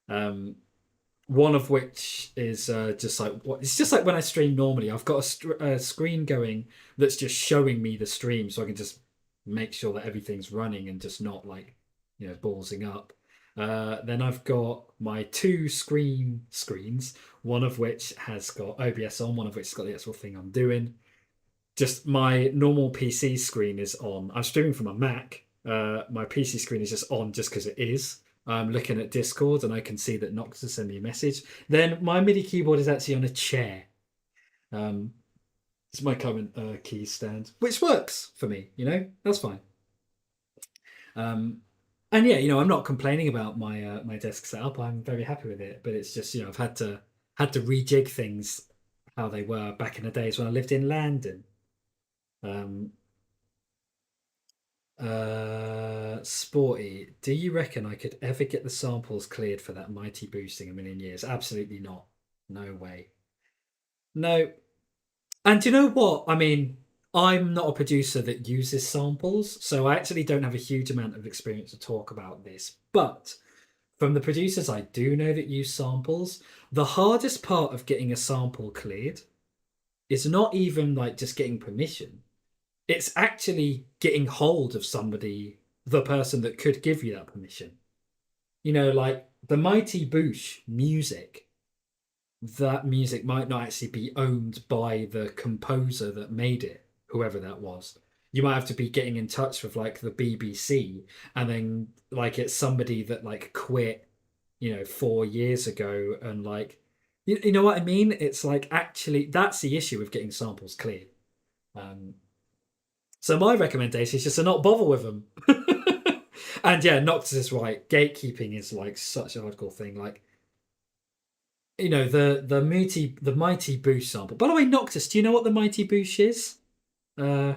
One of which is just like what it's just like when I stream normally. I've got a screen going that's just showing me the stream, so I can just make sure that everything's running and just not like, you know, ballsing up. Then I've got my 2 screens, one of which has got OBS on, one of which has got the actual thing I'm doing. Just my normal PC screen is on. I'm streaming from a Mac. My PC screen is just on just because it is. I'm looking at Discord and I can see that Noctis sent me a message. Then my MIDI keyboard is actually on a chair. It's my current key stand, which works for me. You know, that's fine. And yeah, you know, I'm not complaining about my my desk setup. I'm very happy with it. But it's just, you know, I've had to rejig things how they were back in the days when I lived in London. Sporty, do you reckon I could ever get the samples cleared for that mighty boosting a million years? Absolutely not. No way. No. And do you know what? I mean, I'm not a producer that uses samples, so I actually don't have a huge amount of experience to talk about this. But from the producers I do know that use samples, the hardest part of getting a sample cleared is not even like just getting permission. It's actually getting hold of somebody, the person that could give you that permission. You know, like the Mighty Boosh music, that music might not actually be owned by the composer that made it, whoever that was. You might have to be getting in touch with like the BBC, and then like it's somebody that like quit, you know, 4 years ago, and like, you know what I mean? It's like actually that's the issue with getting samples cleared. So my recommendation is just to not bother with them. And yeah, Noctis is right. Gatekeeping is like such a hardcore thing. Like, you know, the mighty Boosh sample. By the way, Noctis, do you know what the mighty Boosh is? I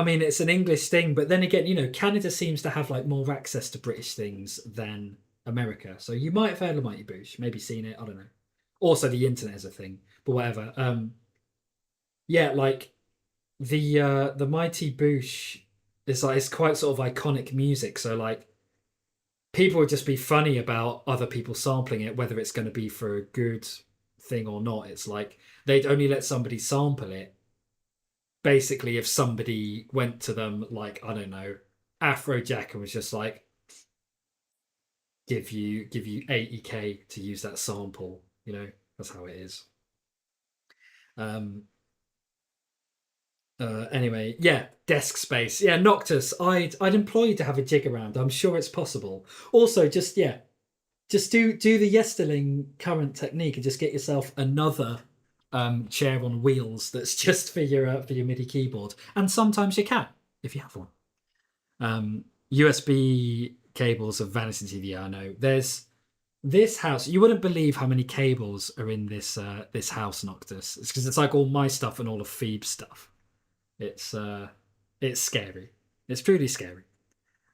mean, it's an English thing, but then again, you know, Canada seems to have like more access to British things than America. So you might have heard of Mighty Boosh, maybe seen it. I don't know. Also, the internet is a thing, but whatever. Yeah, like the Mighty Boosh is like it's quite sort of iconic music. So like people would just be funny about other people sampling it, whether it's going to be for a good thing or not. It's like they'd only let somebody sample it, basically if somebody went to them like, I don't know, Afrojack and was just like, give you 80k to use that sample, that's how it is. Anyway, yeah, desk space. Yeah, Noctis, I'd employ you to have a jig around. I'm sure it's possible. Also, just do the yesterling current technique and just get yourself another chair on wheels that's just for your MIDI keyboard. And sometimes you can if you have one. USB cables of Vanity TV. I know there's this house. You wouldn't believe how many cables are in this house, Noctis. It's because it's like all my stuff and all of Phoebe's stuff. It's scary. It's truly scary.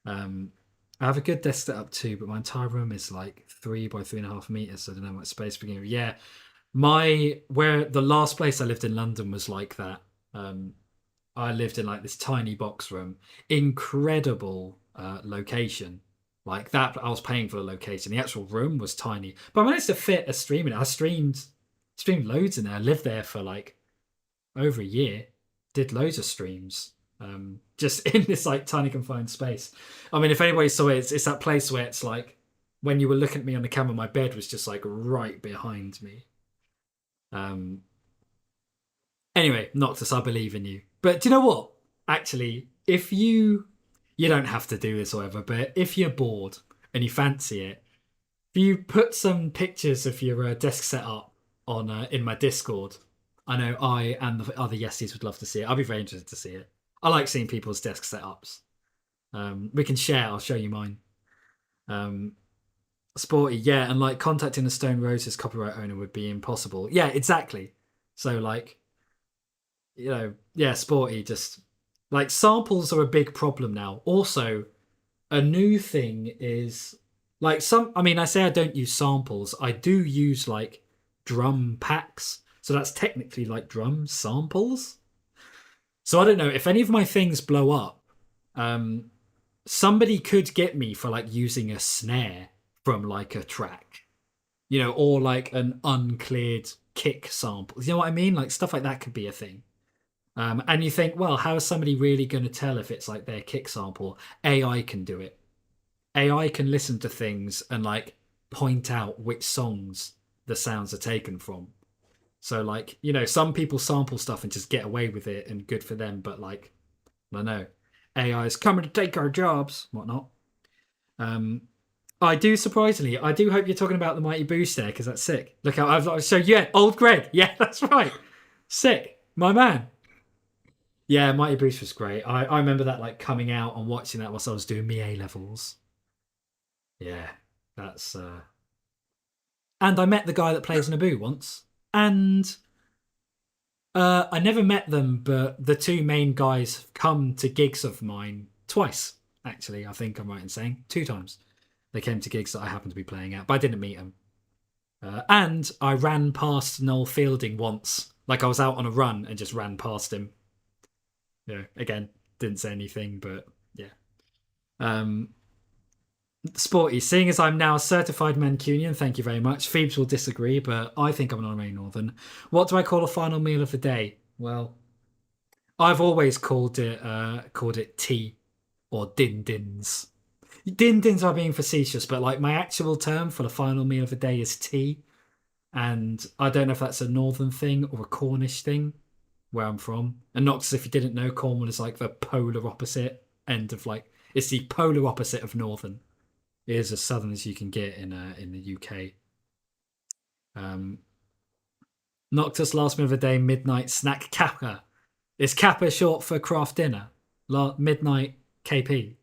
I have a good desk set up too, but my entire room is like 3 by 3.5 meters. So I don't know what space for you. Yeah, where the last place I lived in London was like that. I lived in like this tiny box room, incredible location. Like that, I was paying for the location. The actual room was tiny, but I managed to fit a stream in it. I streamed loads in there. I lived there for like over a year. Did loads of streams. Just in this like tiny confined space. I mean, if anybody saw it, it's that place where it's like when you were looking at me on the camera, my bed was just like right behind me. Anyway, Noctis, I believe in you. But do you know what? Actually, if you don't have to do this or whatever, but if you're bored and you fancy it, if you put some pictures of your desk setup on in my Discord, I know I and the other Yesties would love to see it. I'll be very interested to see it. I like seeing people's desk setups. We can share. I'll show you mine. Sporty, yeah, and like contacting the Stone Roses copyright owner would be impossible. Yeah, exactly. So like, yeah, Sporty, just like samples are a big problem now. Also, a new thing is like I say I don't use samples. I do use like drum packs. So that's technically like drum samples. So I don't know if any of my things blow up. Somebody could get me for like using a snare from like a track, or like an uncleared kick sample. You know what I mean? Like stuff like that could be a thing. And you think, well, how is somebody really going to tell if it's like their kick sample? AI can do it. AI can listen to things and like point out which songs the sounds are taken from. So like, some people sample stuff and just get away with it and good for them. But like, I don't know, AI is coming to take our jobs, whatnot. I do hope you're talking about the Mighty Boost there because that's sick. Look how so yeah, old Greg. Yeah, that's right. Sick. My man. Yeah, Mighty Boost was great. I remember that like coming out and watching that whilst I was doing my A-levels. Yeah, that's and I met the guy that plays Naboo once. And I never met them, but the two main guys have come to gigs of mine twice, actually. I think I'm right in saying 2 times. They came to gigs that I happened to be playing at, but I didn't meet them. And I ran past Noel Fielding once. Like I was out on a run and just ran past him. Again, didn't say anything, but yeah. Sporty, seeing as I'm now a certified Mancunian, thank you very much. Phoebes will disagree, but I think I'm an honorary Northern. What do I call a final meal of the day? Well, I've always called it tea or din-dins. Din-dins are being facetious, but like my actual term for the final meal of the day is tea. And I don't know if that's a Northern thing or a Cornish thing where I'm from. And Noctis, if you didn't know, Cornwall is like the polar opposite end of like, it's the polar opposite of Northern. It is as southern as you can get in the UK. Noctis last meal of the day, midnight snack kappa. Is kappa short for craft dinner? Midnight KD.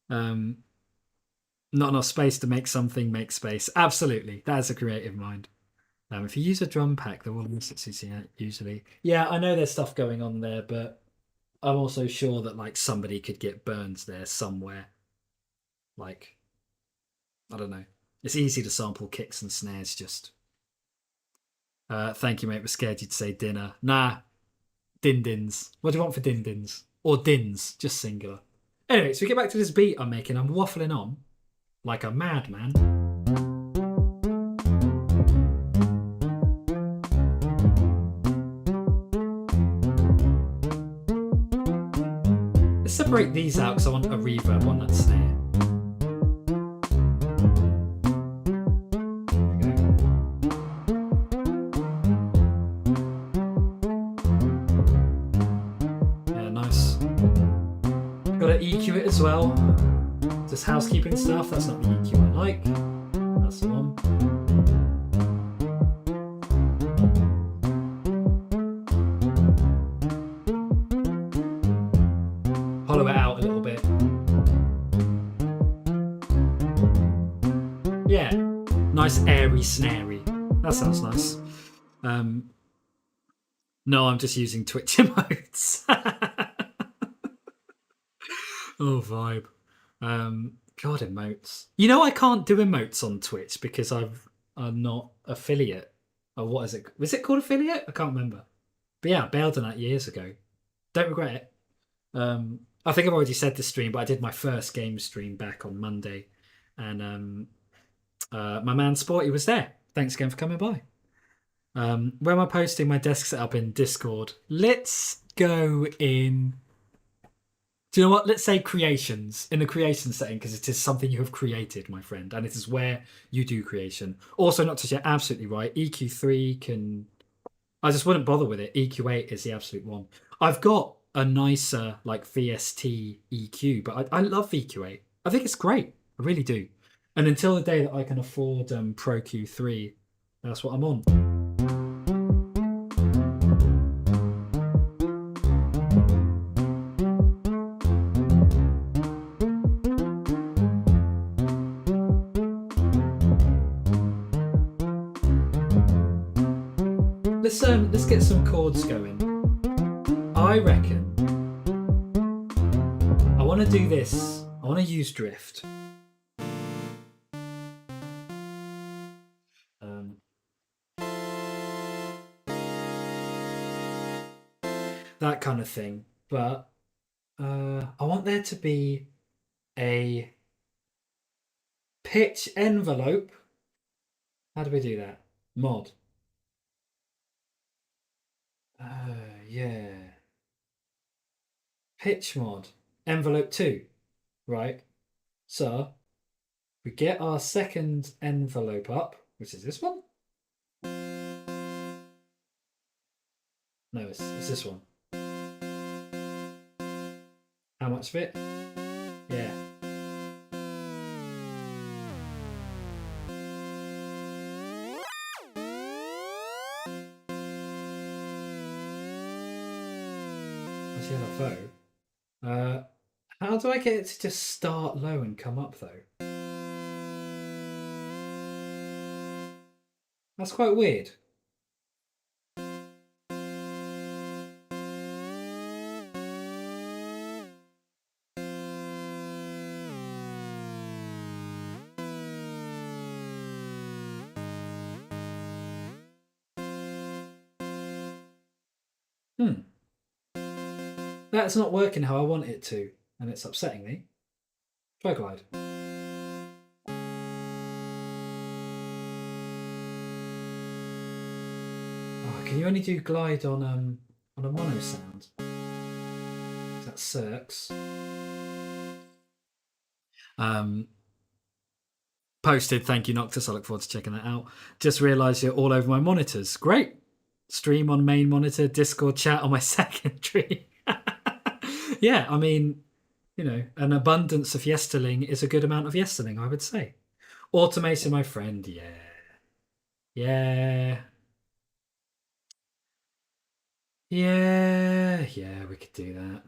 Not enough space to make something make space. Absolutely, that's a creative mind. If you use a drum pack, there will be usually. Yeah, I know there's stuff going on there, but I'm also sure that like somebody could get burned there somewhere. Like, I don't know. It's easy to sample kicks and snares just. Thank you, mate. We're scared you'd say dinner. Nah. Din-dins. What do you want for din-dins? Or dins, just singular. Anyway, so we get back to this beat I'm making. I'm waffling on like a madman. Let's separate these out because I want a reverb on that snare. Yeah, nice. Gotta EQ it as well. Just housekeeping stuff. That's not the EQ I like. That's the one. Hollow it out a little bit. Yeah, nice airy snarey. That sounds nice. No, I'm just using Twitch emotes. Oh, vibe. God, emotes. You know, I can't do emotes on Twitch because I'm not affiliate. Or what is it? Was it called affiliate? I can't remember. But yeah, I bailed on that years ago. Don't regret it. I think I've already said this stream, but I did my first game stream back on Monday, and my man Sporty was there. Thanks again for coming by. Where am I posting my desk setup in Discord? Let's go in. Do you know what? Let's say creations, in the creation setting, because it is something you have created, my friend, and it is where you do creation. Also, Noctis, you're absolutely right. EQ3 can. I just wouldn't bother with it. EQ8 is the absolute one. I've got a nicer like VST EQ, but I love EQ8. I think it's great. I really do. And until the day that I can afford Pro Q3, that's what I'm on. Let's get some chords going. I reckon I want to do this. I want to use drift. That kind of thing. But I want there to be a pitch envelope. How do we do that? Mod. Yeah. Pitch mod. Envelope 2. Right. So we get our second envelope up, which is this one. No, it's this one. How much of it? Yeah. That's yellow photo. How do I get it to just start low and come up though? That's quite weird. That's not working how I want it to, and it's upsetting me. Try glide. Oh, can you only do glide on a mono sound? That sucks. Posted, thank you, Noctis. I look forward to checking that out. Just realised you're all over my monitors. Great. Stream on main monitor, Discord chat on my secondary. Yeah, I mean, you know, an abundance of yesterling is a good amount of yesterling, I would say. Automation, my friend, yeah. Yeah. Yeah, we could do that.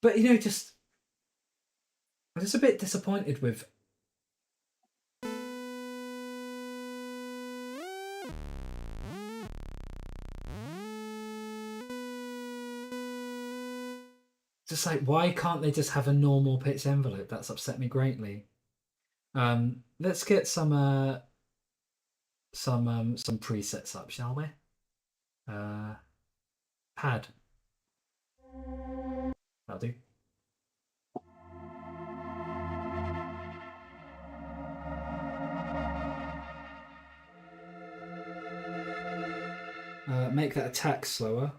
But, you know, I'm just a bit disappointed with... Just like, why can't they just have a normal pitch envelope? That's upset me greatly. Let's get some presets up, shall we? Pad. That'll do. Make that attack slower.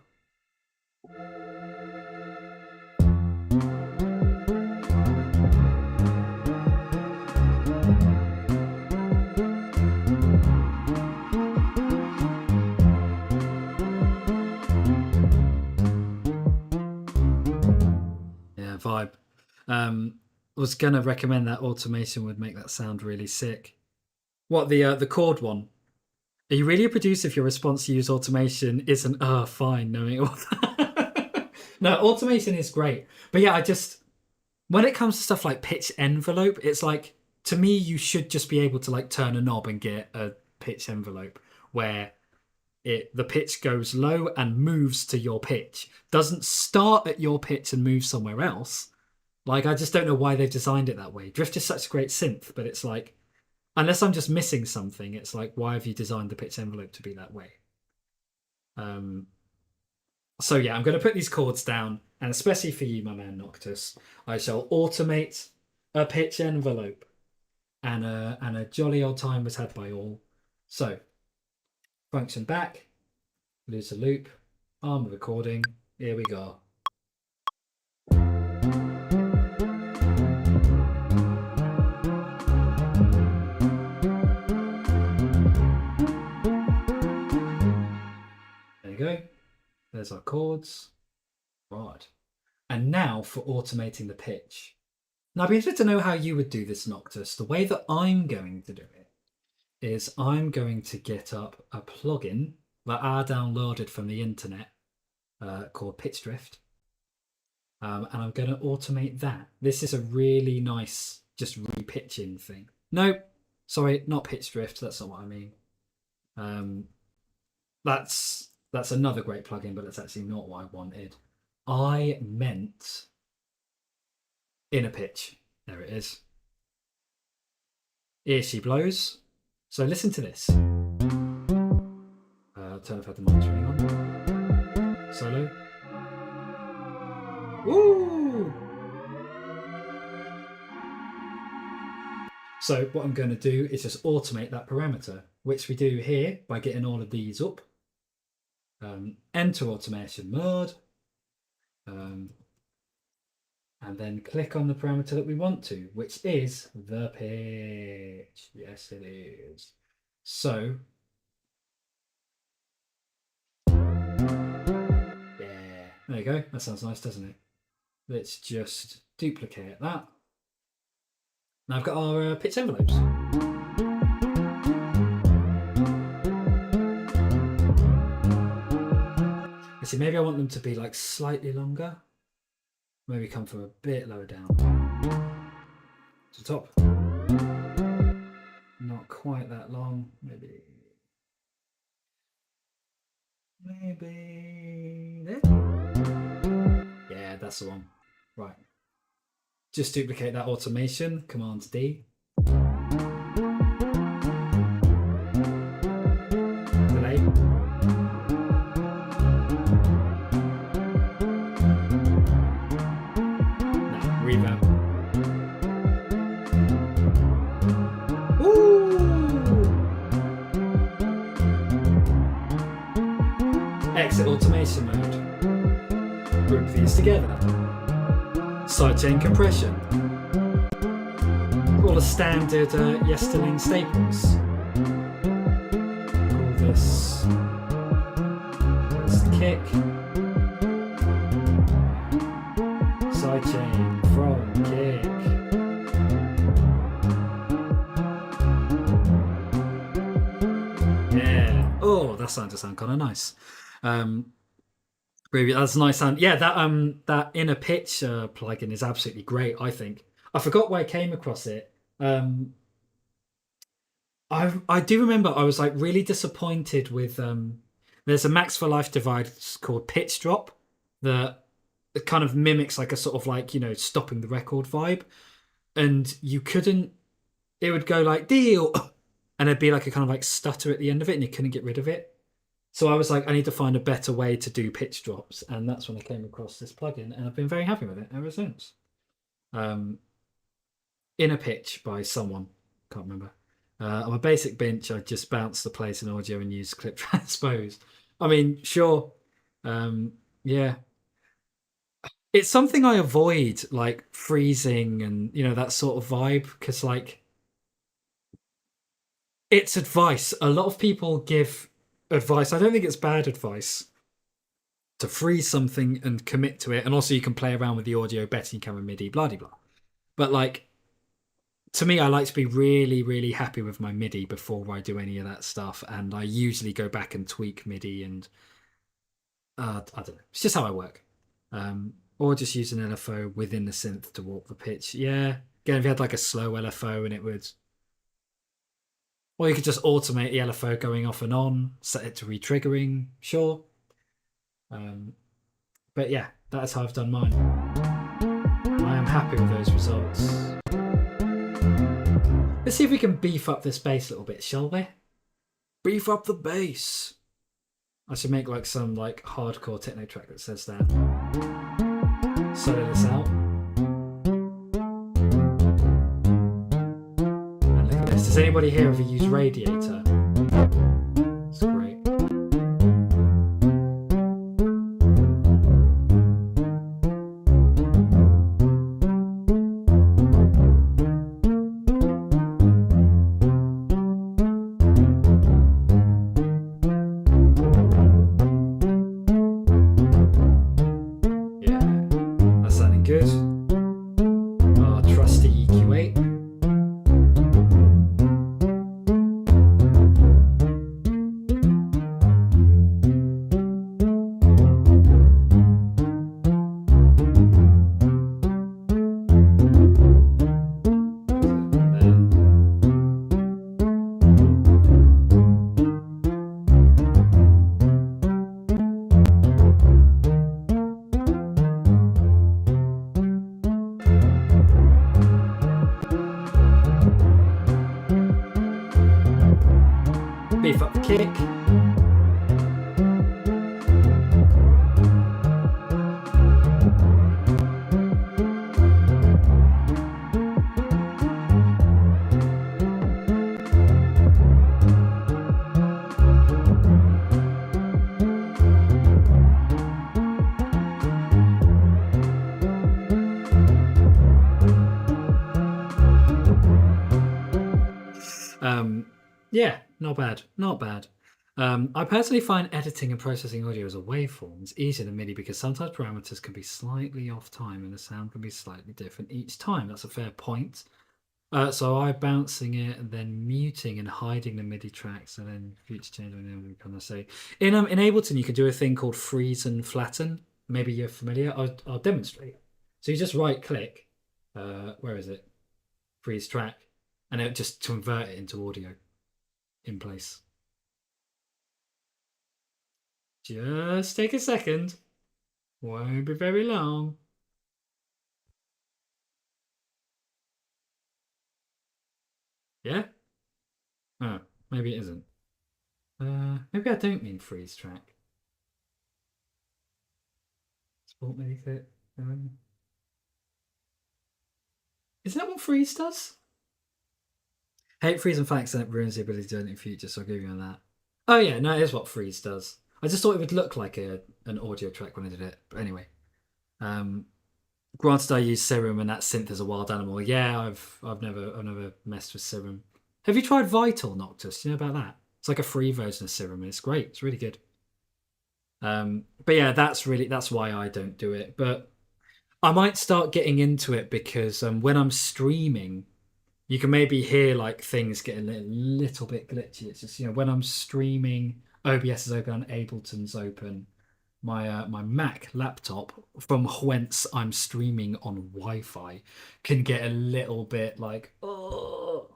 vibe. Was gonna recommend that automation would make that sound really sick. What, the chord one? Are you really a producer if your response to use automation isn't fine knowing all that? No, automation is great. But yeah, when it comes to stuff like pitch envelope, it's like, to me, you should just be able to like turn a knob and get a pitch envelope where the pitch goes low and moves to your pitch. Doesn't start at your pitch and move somewhere else. Like, I just don't know why they've designed it that way. Drift is such a great synth, but it's like, unless I'm just missing something, it's like, why have you designed the pitch envelope to be that way? So yeah, I'm going to put these chords down, and especially for you, my man Noctis, I shall automate a pitch envelope, and a jolly old time was had by all. So, function back, lose a loop, arm recording, here we go. There you go. There's our chords. Right. And now for automating the pitch. Now, I'd be interested to know how you would do this, Noctis. The way that I'm going to do it is I'm going to get up a plugin that I downloaded from the internet called Pitch Drift. And I'm going to automate that. This is a really nice just repitching thing. No, sorry, not Pitch Drift. That's not what I mean. That's another great plugin, but it's actually not what I wanted. I meant Inner Pitch. There it is. Here she blows. So listen to this. Turn off the monitoring on. Solo. Woo! So what I'm going to do is just automate that parameter, which we do here by getting all of these up. Enter automation mode. And then click on the parameter that we want to, which is the pitch. Yes, it is. So, yeah, there you go. That sounds nice, doesn't it? Let's just duplicate that. Now I've got our pitch envelopes. See, maybe I want them to be like slightly longer. Maybe come from a bit lower down. To the top. Not quite that long. Maybe there. Yeah, that's the one. Right. Just duplicate that automation. Command D. Delay. Reverb. Exit automation mode. Group these together. Sidechain compression. All the standard yesterlng staples. Call this. That's the kick. Sidechain from kick. Yeah. Oh, that's starting to sound kind of nice. That's a nice sound. Yeah, that inner pitch plugin is absolutely great. I think I forgot why I came across it. I do remember I was like really disappointed with. There's a Max for Life device called Pitch Drop that kind of mimics like a sort of like, you know, stopping the record vibe, and you couldn't. It would go like deal, and it'd be like a kind of like stutter at the end of it, and you couldn't get rid of it. So I was like, I need to find a better way to do pitch drops, and that's when I came across this plugin, and I've been very happy with it ever since. Inner Pitch by someone, can't remember. On a basic bench, I just bounce the place in audio and use clip transpose. I mean, sure, yeah. It's something I avoid, like freezing and, you know, that sort of vibe, because like it's advice. A lot of people give advice. I don't think it's bad advice. to freeze something and commit to it, and also you can play around with the audio better than you can with MIDI, blah blah blah. But like, to me, I like to be really, really happy with my MIDI before I do any of that stuff, and I usually go back and tweak MIDI, and I don't know. It's just how I work. Or just use an LFO within the synth to warp the pitch. Yeah. Again, if you had like a slow LFO and it would, or you could just automate the LFO going off and on, set it to re-triggering. Sure. But yeah, that's how I've done mine. I am happy with those results. Let's see if we can beef up this bass a little bit, shall we? Beef up the bass. I should make like some like hardcore techno track that says that. Solo this out. And look at this. Does anybody here ever use Radiator? It's great. Beef up the kick. Yeah, not bad, not bad. I personally find editing and processing audio as a waveform is easier than MIDI because sometimes parameters can be slightly off time and the sound can be slightly different each time. That's a fair point. So I bouncing it and then muting and hiding the MIDI tracks and then future change. Can I say in Ableton you can do a thing called freeze and flatten. Maybe you're familiar. I'll demonstrate. So you just right click. Where is it? Freeze track, and it just convert it into audio in place. Just take a second. Won't be very long. Yeah? Oh, maybe it isn't. Maybe I don't mean freeze track. Sport MIDI fit. Isn't that what freeze does? Hate freeze and flat that ruins the ability to do it in the future, so I'll give you on that. Oh yeah, no, it is what freeze does. I just thought it would look like an audio track when I did it. But anyway. Granted I use Serum and that synth is a wild animal. Yeah, I've never messed with Serum. Have you tried Vital Noctis? Do you know about that? It's like a free version of Serum and it's great. It's really good. But yeah, that's why I don't do it. But I might start getting into it because when I'm streaming, you can maybe hear like things getting a little bit glitchy. It's just, when I'm streaming, OBS is open and Ableton's open. My Mac laptop, from whence I'm streaming on Wi-Fi, can get a little bit like, oh.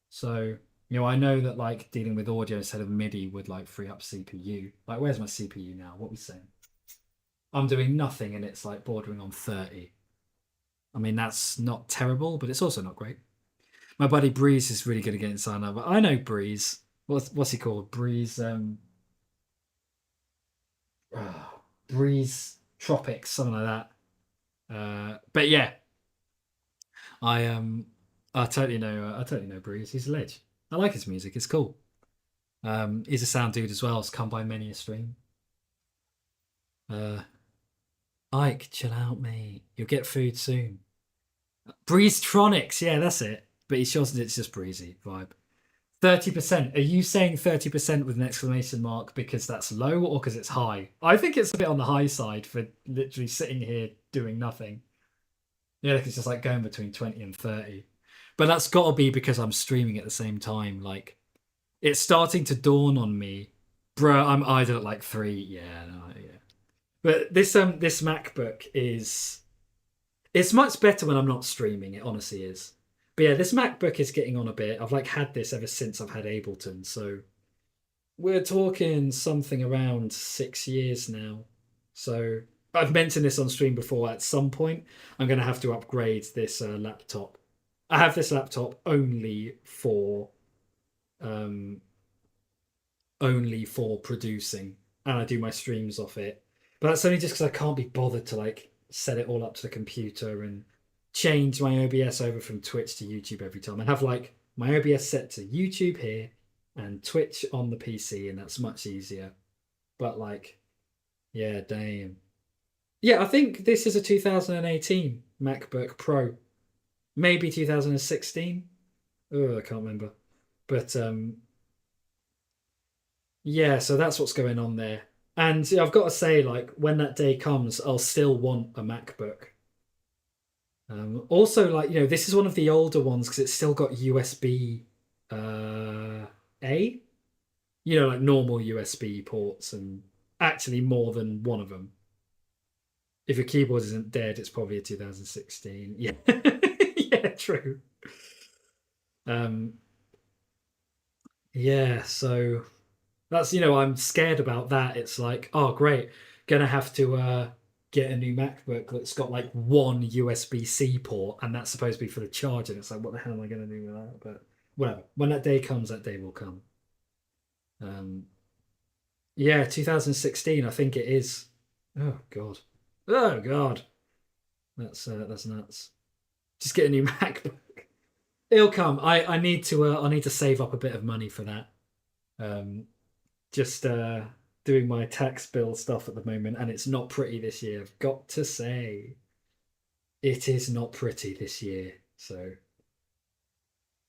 So, I know that like dealing with audio instead of MIDI would like free up CPU. Like, where's my CPU now? What are we saying? I'm doing nothing and it's like bordering on 30. I mean, that's not terrible, but it's also not great. My buddy Breeze is really good at getting signed up. I know Breeze. What's he called? Breeze. Breeze Tropics, something like that. But yeah, I totally know Breeze. He's a ledge. I like his music. It's cool. He's a sound dude as well. It's come by many a stream. Ike, chill out, mate. You'll get food soon. Breeze Tronics, yeah, that's it. But he shows it's just breezy vibe. 30%. Are you saying 30% with an exclamation mark because that's low or because it's high? I think it's a bit on the high side for literally sitting here doing nothing. Yeah, like it's just like going between 20 and 30. But that's got to be because I'm streaming at the same time. Like, it's starting to dawn on me. Bruh, I'm idle at like 3. Yeah, no, yeah. But this MacBook is it's much better when I'm not streaming, it honestly is. But yeah, this MacBook is getting on a bit. I've like had this ever since I've had Ableton, so we're talking something around 6 years now. So I've mentioned this on stream before. At some point, I'm going to have to upgrade this laptop. I have this laptop um, only for producing, and I do my streams off it. But that's only just because I can't be bothered to like set it all up to the computer and change my OBS over from Twitch to YouTube every time. I have like my OBS set to YouTube here and Twitch on the PC, and that's much easier. But like, yeah, damn. Yeah, I think this is a 2018 MacBook Pro, maybe 2016. Oh, I can't remember. But yeah, so that's what's going on there. And yeah, I've got to say, like, when that day comes, I'll still want a MacBook. Also, like, this is one of the older ones because it's still got USB A, like normal USB ports, and actually more than one of them. If your keyboard isn't dead, it's probably a 2016. Yeah, yeah, true. Um, yeah, so that's I'm scared about that. It's like, oh great, gonna have to get a new MacBook that's got like one USB-C port, and that's supposed to be for the charging. It's like, what the hell am I gonna do with that? But whatever. When that day comes, that day will come. Um, yeah, 2016, I think it is. Oh God. Oh God. That's nuts. Just get a new MacBook. It'll come. I need to save up a bit of money for that. Um, just doing my tax bill stuff at the moment, and it's not pretty this year. I've got to say, it is not pretty this year. So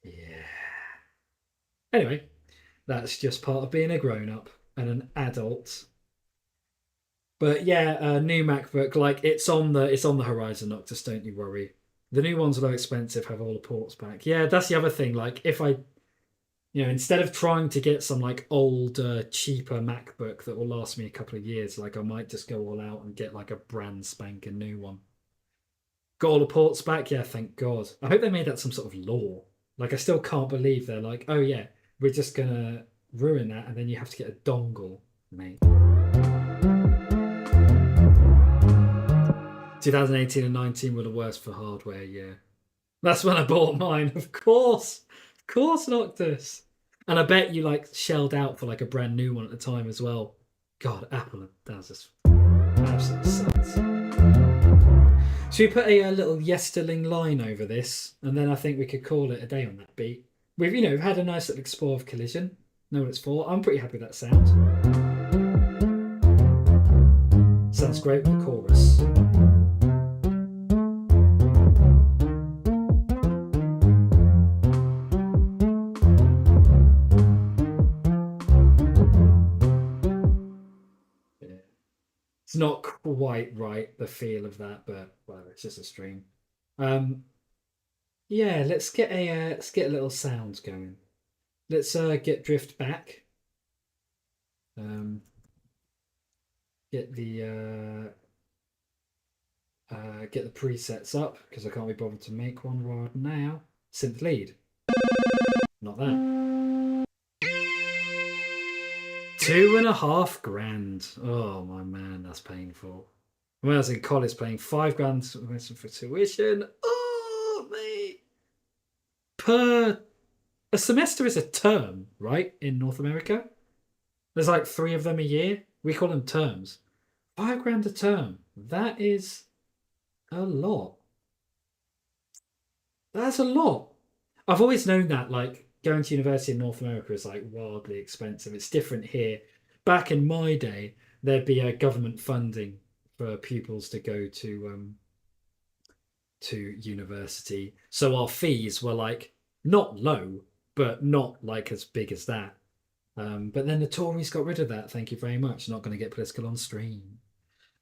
yeah. Anyway, that's just part of being a grown up and an adult. But yeah, new MacBook, like it's on the horizon, Noctis, don't you worry. The new ones are low expensive, have all the ports back. Yeah, that's the other thing. Like if I instead of trying to get some like older, cheaper MacBook that will last me a couple of years, like I might just go all out and get like a brand spanking new one. Got all the ports back? Yeah, thank God. I hope they made that some sort of law. Like I still can't believe they're like, oh yeah, we're just gonna ruin that and then you have to get a dongle, mate. 2018 and 19 were the worst for hardware, yeah. That's when I bought mine, of course. Of course, Noctis. And I bet you like shelled out for like a brand new one at the time as well. God, Apple, that was just absolute sucks. Should we put a little yesterling line over this, and then I think we could call it a day on that beat. We've had a nice little explore of Collision. Know what it's for. I'm pretty happy with that sound. Sounds great with the chorus. It's not quite right, the feel of that, but well, it's just a stream. Yeah, let's get a little sound going. Let's get drift back. Get the presets up because I can't be bothered to make one right now. Synth lead. Not that. 2.5 grand. Oh my man, that's painful. When I was in college paying 5 grand for tuition. Oh mate. Per a semester is a term, right? In North America. There's like 3 of them a year. We call them terms. 5 grand a term. That is a lot. That's a lot. I've always known that, like, going to university in North America is like wildly expensive. It's different here. Back in my day, there'd be a government funding for pupils to go to university. So our fees were like not low, but not like as big as that. But then the Tories got rid of that. Thank you very much. Not going to get political on stream.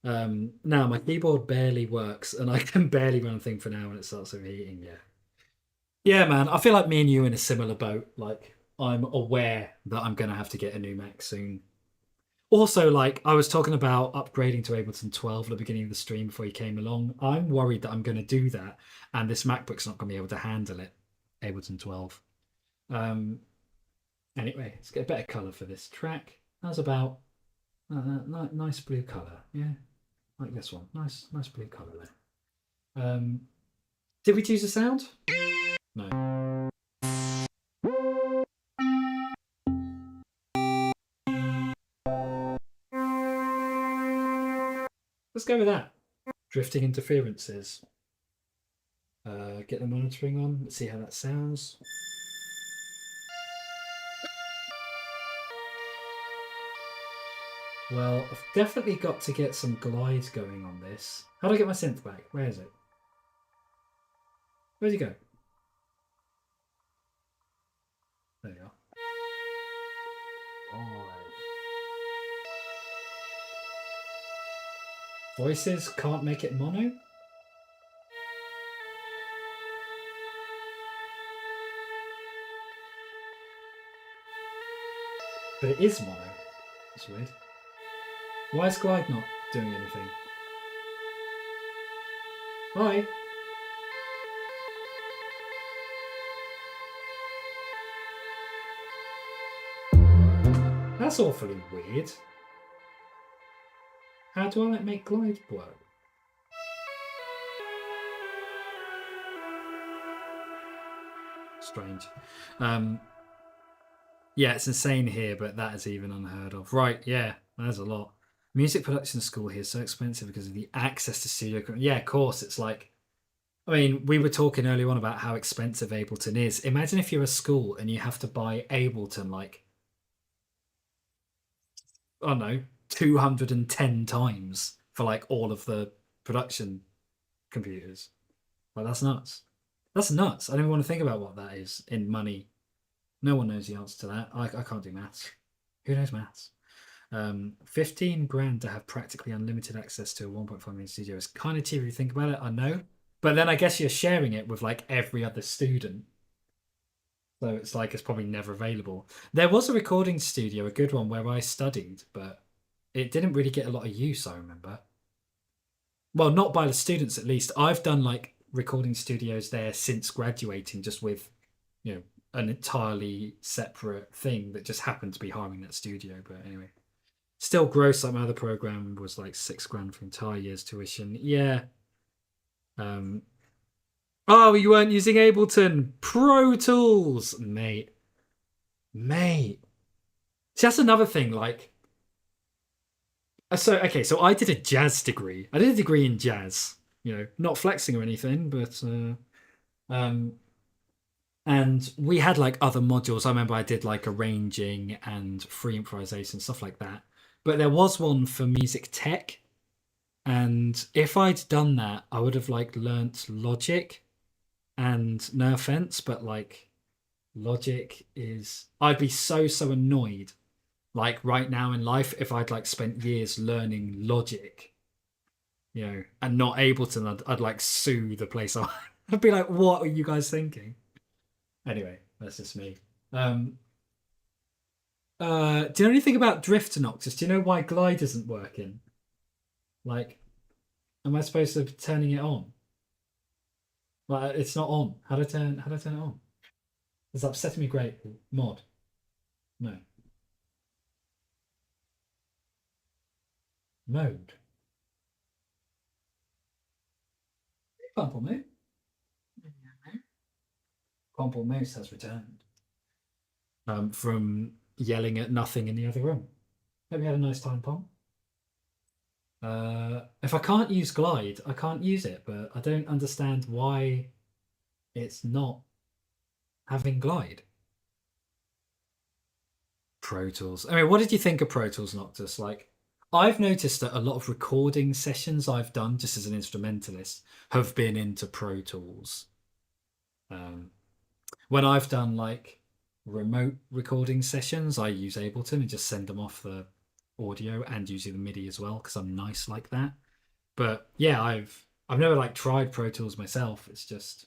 Now my keyboard barely works, and I can barely run a thing for now when it starts overheating. Yeah, yeah, man. I feel like me and you are in a similar boat. Like I'm aware that I'm going to have to get a new Mac soon. Also, like I was talking about upgrading to Ableton 12 at the beginning of the stream before you came along. I'm worried that I'm going to do that, and this MacBook's not going to be able to handle it. Ableton 12. Anyway, let's get a better color for this track. That's about nice blue color. Yeah, like this one. Nice blue color there. Did we choose a sound? No. Let's go with that. Drifting interferences. Get the monitoring on. Let's see how that sounds. Well, I've definitely got to get some glide going on this. How do I get my synth back? Where is it? Where'd he go? There you are. Voices can't make it mono? But it is mono. That's weird. Why is glide not doing anything? Hi. That's awfully weird. How do I make glide work? Strange. Yeah, it's insane here, but that is even unheard of. Right, yeah, there's a lot. Music production school here is so expensive because of the access to studio equipment. Yeah, of course, it's like, I mean, we were talking earlier on about how expensive Ableton is. Imagine if you're a school and you have to buy Ableton like, I don't know, 210 times for like all of the production computers. Like, that's nuts. That's nuts. I don't even want to think about what that is in money. No one knows the answer to that. I can't do maths. Who knows maths? 15 grand to have practically unlimited access to a 1.5 million studio is kind of cheap if you think about it, I know. But then I guess you're sharing it with like every other student. So it's like it's probably never available. There was a recording studio, a good one, where I studied, but it didn't really get a lot of use, I remember. Well, not by the students at least. I've done like recording studios there since graduating, just with, you know, an entirely separate thing that just happened to be hiring that studio. But anyway, still gross. Like my other program was like 6 grand for entire year's tuition. Yeah. Oh, you weren't using Ableton. Pro Tools, mate. See, that's another thing. Like, so I did a jazz degree. I did a degree in jazz. You know, not flexing or anything, but and we had like other modules. I remember I did like arranging and free improvisation, stuff like that. But there was one for music tech. And if I'd done that, I would have like learnt Logic. And no offense, but like Logic is, I'd be so annoyed like right now in life if I'd like spent years learning Logic, you know, and not Ableton. I'd like sue the place. I'd be like, what are you guys thinking? Anyway, that's just me. Do you know anything about drift Noctis? Do you know why glide isn't working? Like, am I supposed to be turning it on? Like, it's not on. How do I turn it on? It's upsetting me greatly. Mod. No. Mode. Pomple Moose has returned. From yelling at nothing in the other room. Hope you had a nice time, Pom. If I can't use glide, I can't use it, but I don't understand why it's not having glide. Pro Tools. I mean, what did you think of Pro Tools, Noctis? Like, I've noticed that a lot of recording sessions I've done just as an instrumentalist have been into Pro Tools. When I've done like remote recording sessions, I use Ableton and just send them off the audio and using the MIDI as well because I'm nice like that. But yeah, I've never like tried Pro Tools myself. It's just,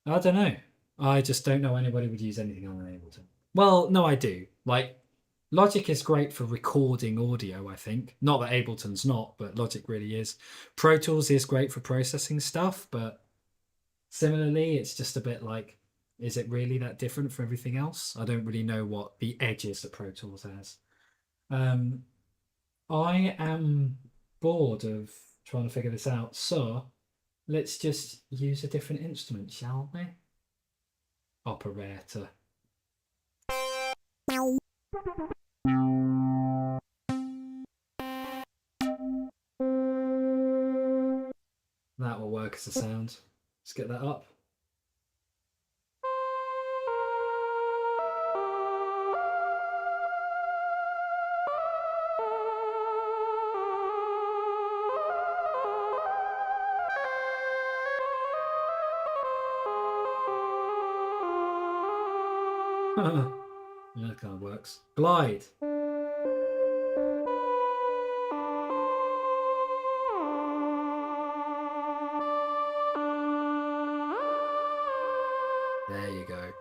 I don't know. I just don't know anybody would use anything on an Ableton. Well, no, I do. Like, Logic is great for recording audio, I think. Not that Ableton's not, but Logic really is. Pro Tools is great for processing stuff, but similarly, it's just a bit like, is it really that different for everything else? I don't really know what the edges that Pro Tools has. I am bored of trying to figure this out, so let's just use a different instrument, shall we? Operator. That will work as a sound. Let's get that up. Yeah, that kind of works. Glide. There you go.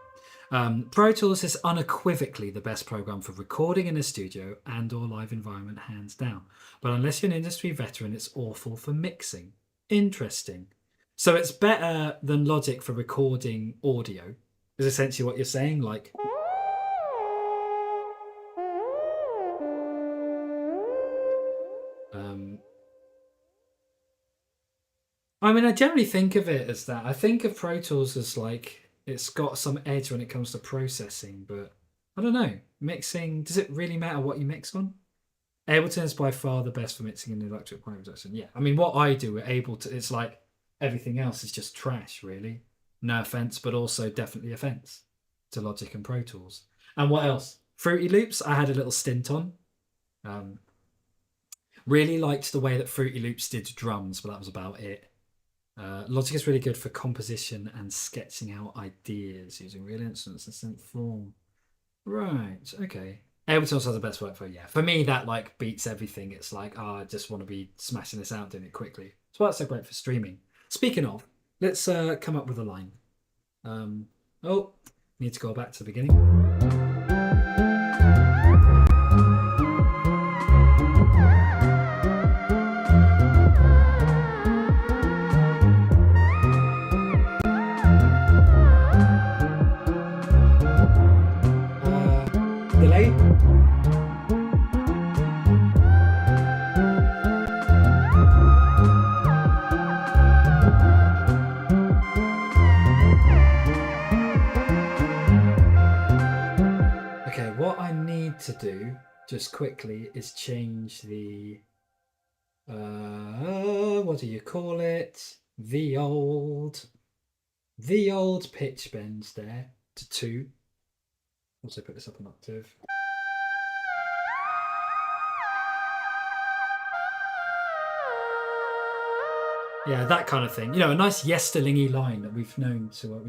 Pro Tools is unequivocally the best program for recording in a studio and or live environment, hands down. But unless you're an industry veteran, it's awful for mixing. Interesting. So it's better than Logic for recording audio, is essentially what you're saying. Like, I mean, I generally think of it as that. I think of Pro Tools as like, it's got some edge when it comes to processing, but I don't know. Mixing, does it really matter what you mix on? Ableton is by far the best for mixing in electric piano production. Yeah, I mean, what I do with Ableton, it's like everything else is just trash, really. No offense, but also definitely offense to Logic and Pro Tools. And what else? Fruity Loops, I had a little stint on. Really liked the way that Fruity Loops did drums, but that was about it. Logic is really good for composition and sketching out ideas using real instruments and synth form. Right, okay. Ableton also has the best workflow, yeah. For me, that like beats everything. It's like, I just want to be smashing this out, doing it quickly. That's why it's so great for streaming. Speaking of, let's come up with a line. Need to go back to the beginning. Delay. Okay, what I need to do just quickly is change the what do you call it? The old pitch bends there to 2. Also put this up an octave. Yeah, that kind of thing. You know, a nice yesterlingy line that we've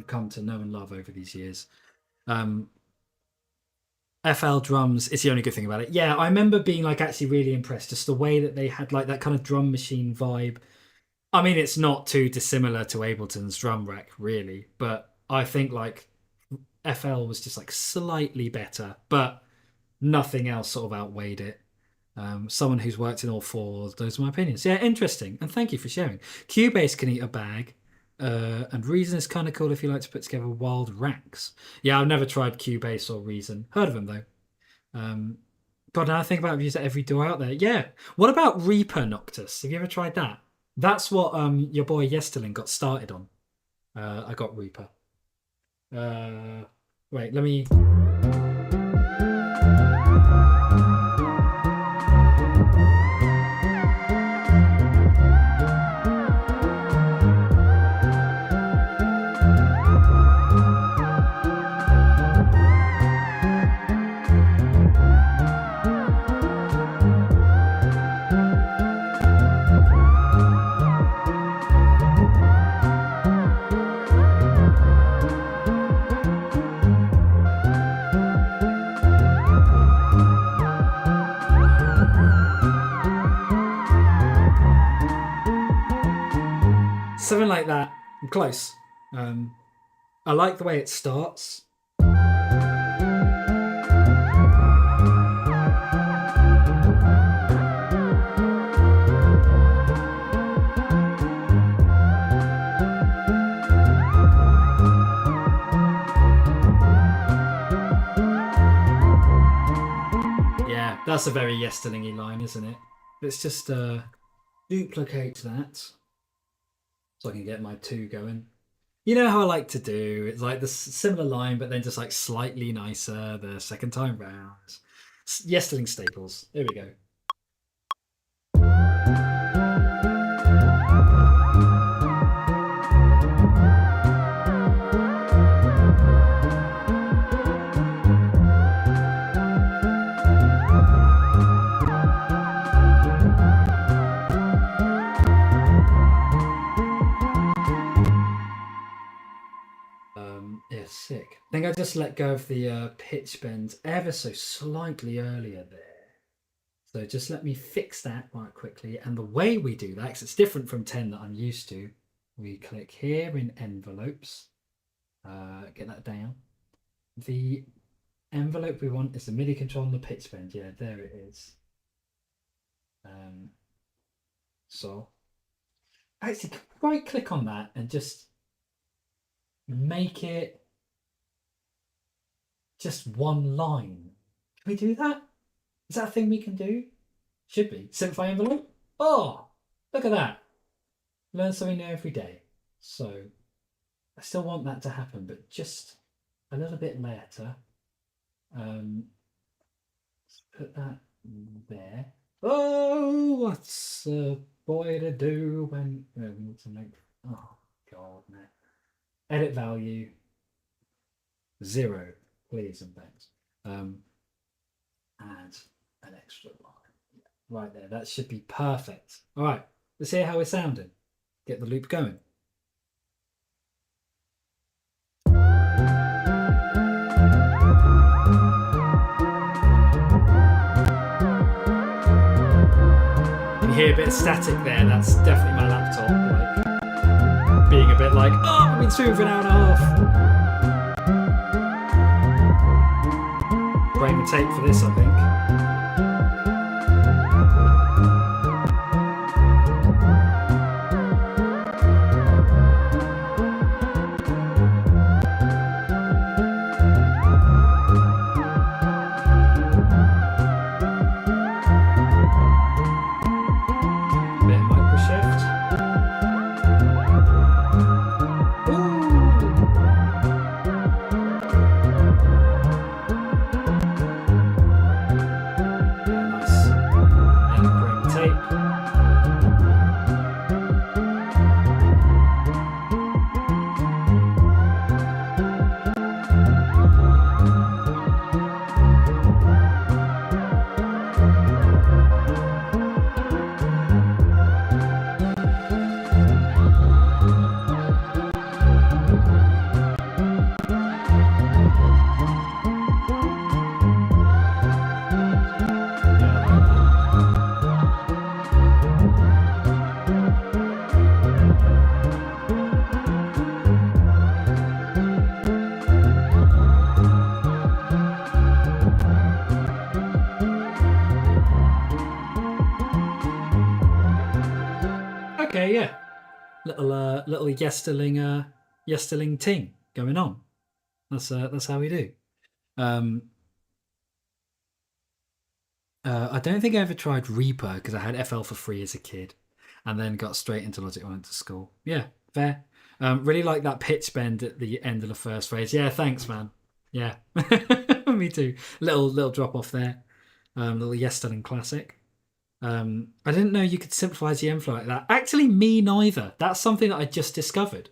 come to know and love over these years. FL drums is the only good thing about it. Yeah, I remember being like actually really impressed, just the way that they had like that kind of drum machine vibe. I mean, it's not too dissimilar to Ableton's drum rack, really, but I think like FL was just like slightly better, but nothing else sort of outweighed it. Someone who's worked in all 4, those are my opinions. Yeah, interesting, and thank you for sharing. Cubase can eat a bag, and Reason is kind of cool if you like to put together wild racks. Yeah, I've never tried Cubase or Reason. Heard of them though. God, now I think about it, I've used it every door out there. Yeah. What about Reaper Noctis? Have you ever tried that? That's what your boy yesterlng got started on. I got Reaper. Wait, let me... something like that. I'm close. I like the way it starts. Yeah, that's a very yesterlingy line, isn't it? Let's just duplicate that so I can get my 2 going. You know how I like to do. It's like the similar line, but then just like slightly nicer the second time round. Yesterling staples. Here we go. Yeah, sick. I think I just let go of the pitch bend ever so slightly earlier there. So just let me fix that quite quickly. And the way we do that, because it's different from 10 that I'm used to, we click here in envelopes, get that down. The envelope we want is the MIDI control and the pitch bend. Yeah, there it is. So actually right click on that and just make it just one line. Can we do that? Is that a thing we can do? Should be. Simplify envelope? Oh, look at that. Learn something new every day. So I still want that to happen, but just a little bit later. Let's put that there. Oh, what's a boy to do when we need to make... Oh, God, no. Edit value 0, please and thanks. Add an extra line right there. That should be perfect. All right, let's hear how we're sounding. Get the loop going. You hear a bit of static there. That's definitely my laptop, like being a bit like, oh, I've been streaming for an hour and a half. Break the tape for this, I think. Okay, yeah, little yesterling ting going on. That's how we do. I don't think I ever tried Reaper because I had FL for free as a kid, and then got straight into Logic when I went to school. Yeah, fair. Really like that pitch bend at the end of the first phrase. Yeah, thanks, man. Yeah, me too. Little drop off there. Little yesterling classic. I didn't know you could simplify GM flow like that. Actually, me neither. That's something that I just discovered.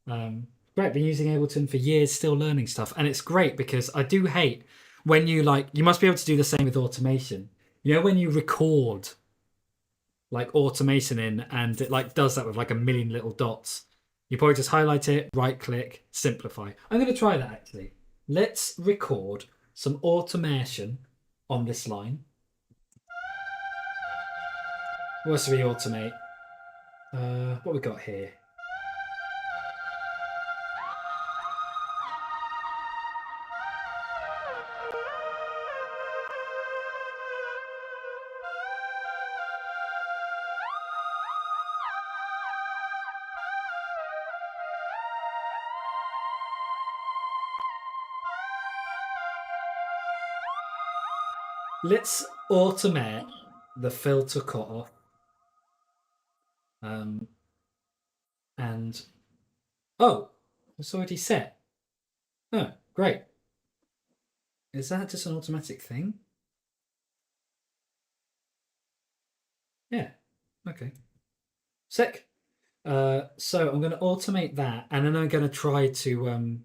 Great, been using Ableton for years, still learning stuff, and it's great because I do hate when you must be able to do the same with automation. You know, when you record like automation in and it like does that with like a million little dots. You probably just highlight it, right click, simplify. I'm going to try that actually. Let's record some automation on this line. What else do we automate? What we got here? let's automate the filter cutoff. And oh, it's already set. Oh, great. Is that just an automatic thing? Yeah. Okay. Sick. So I'm going to automate that, and then I'm going to try to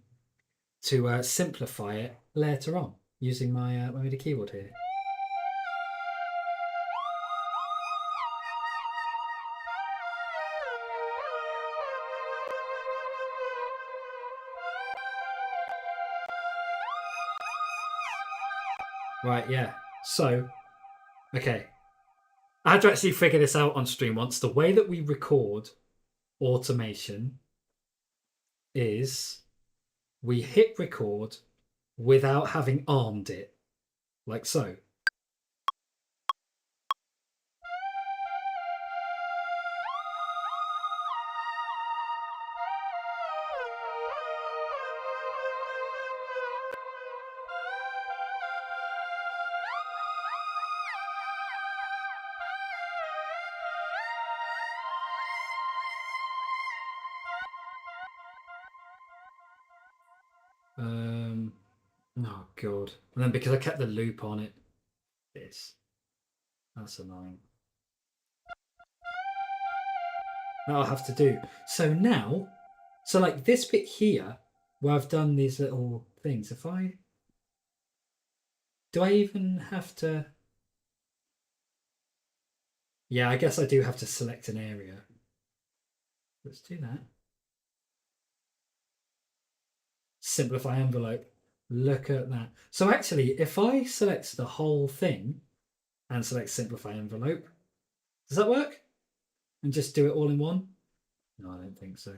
simplify it later on using my MIDI keyboard here. Right, yeah. So, okay. I had to actually figure this out on stream once. The way that we record automation is we hit record without having armed it, like so. Oh god. And then because I kept the loop on it, that's annoying. That I'll have to do. So now, so like this bit here, where I've done these little things, do I even have to? Yeah, I guess I do have to select an area. Let's do that. Simplify envelope. Look at that. So actually, if I select the whole thing and select simplify envelope, does that work? And just do it all in one? No, I don't think so.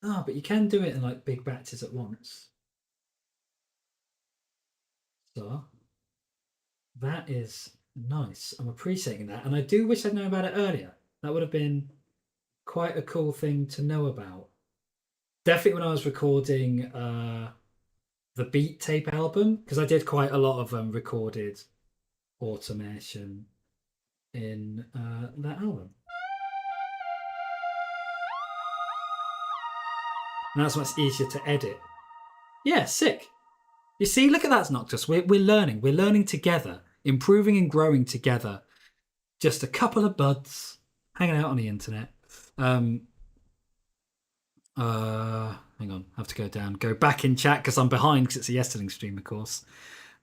But you can do it in like big batches at once. So that is nice. I'm appreciating that. And I do wish I'd known about it earlier. That would have been quite a cool thing to know about. Definitely when I was recording the Beat Tape album, because I did quite a lot of recorded automation in that album. And that's much easier to edit. Yeah, sick. You see, look at that, Noctis. We're learning. We're learning together, improving and growing together. Just a couple of buds hanging out on the internet. Hang on, I have to go down. Go back in chat because I'm behind because it's a yesterlng stream, of course.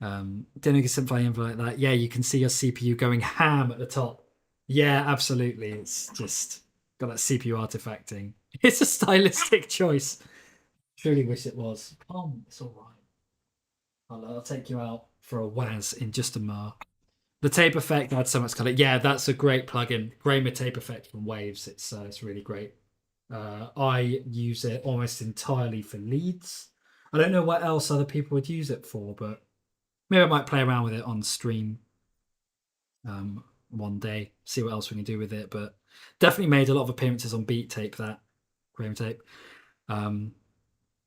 Didn't you simplify envelope like that? Yeah, you can see your CPU going ham at the top. Yeah, absolutely. It's just got that CPU artifacting. It's a stylistic choice. Truly wish it was. It's all right. I'll take you out for a waz in just a mar. The tape effect adds so much color. Yeah, that's a great plugin. Grammar tape effect from Waves. It's really great. I use it almost entirely for leads. I don't know what else other people would use it for, but maybe I might play around with it on stream one day, see what else we can do with it. But definitely made a lot of appearances on Beat Tape, that Grammar tape.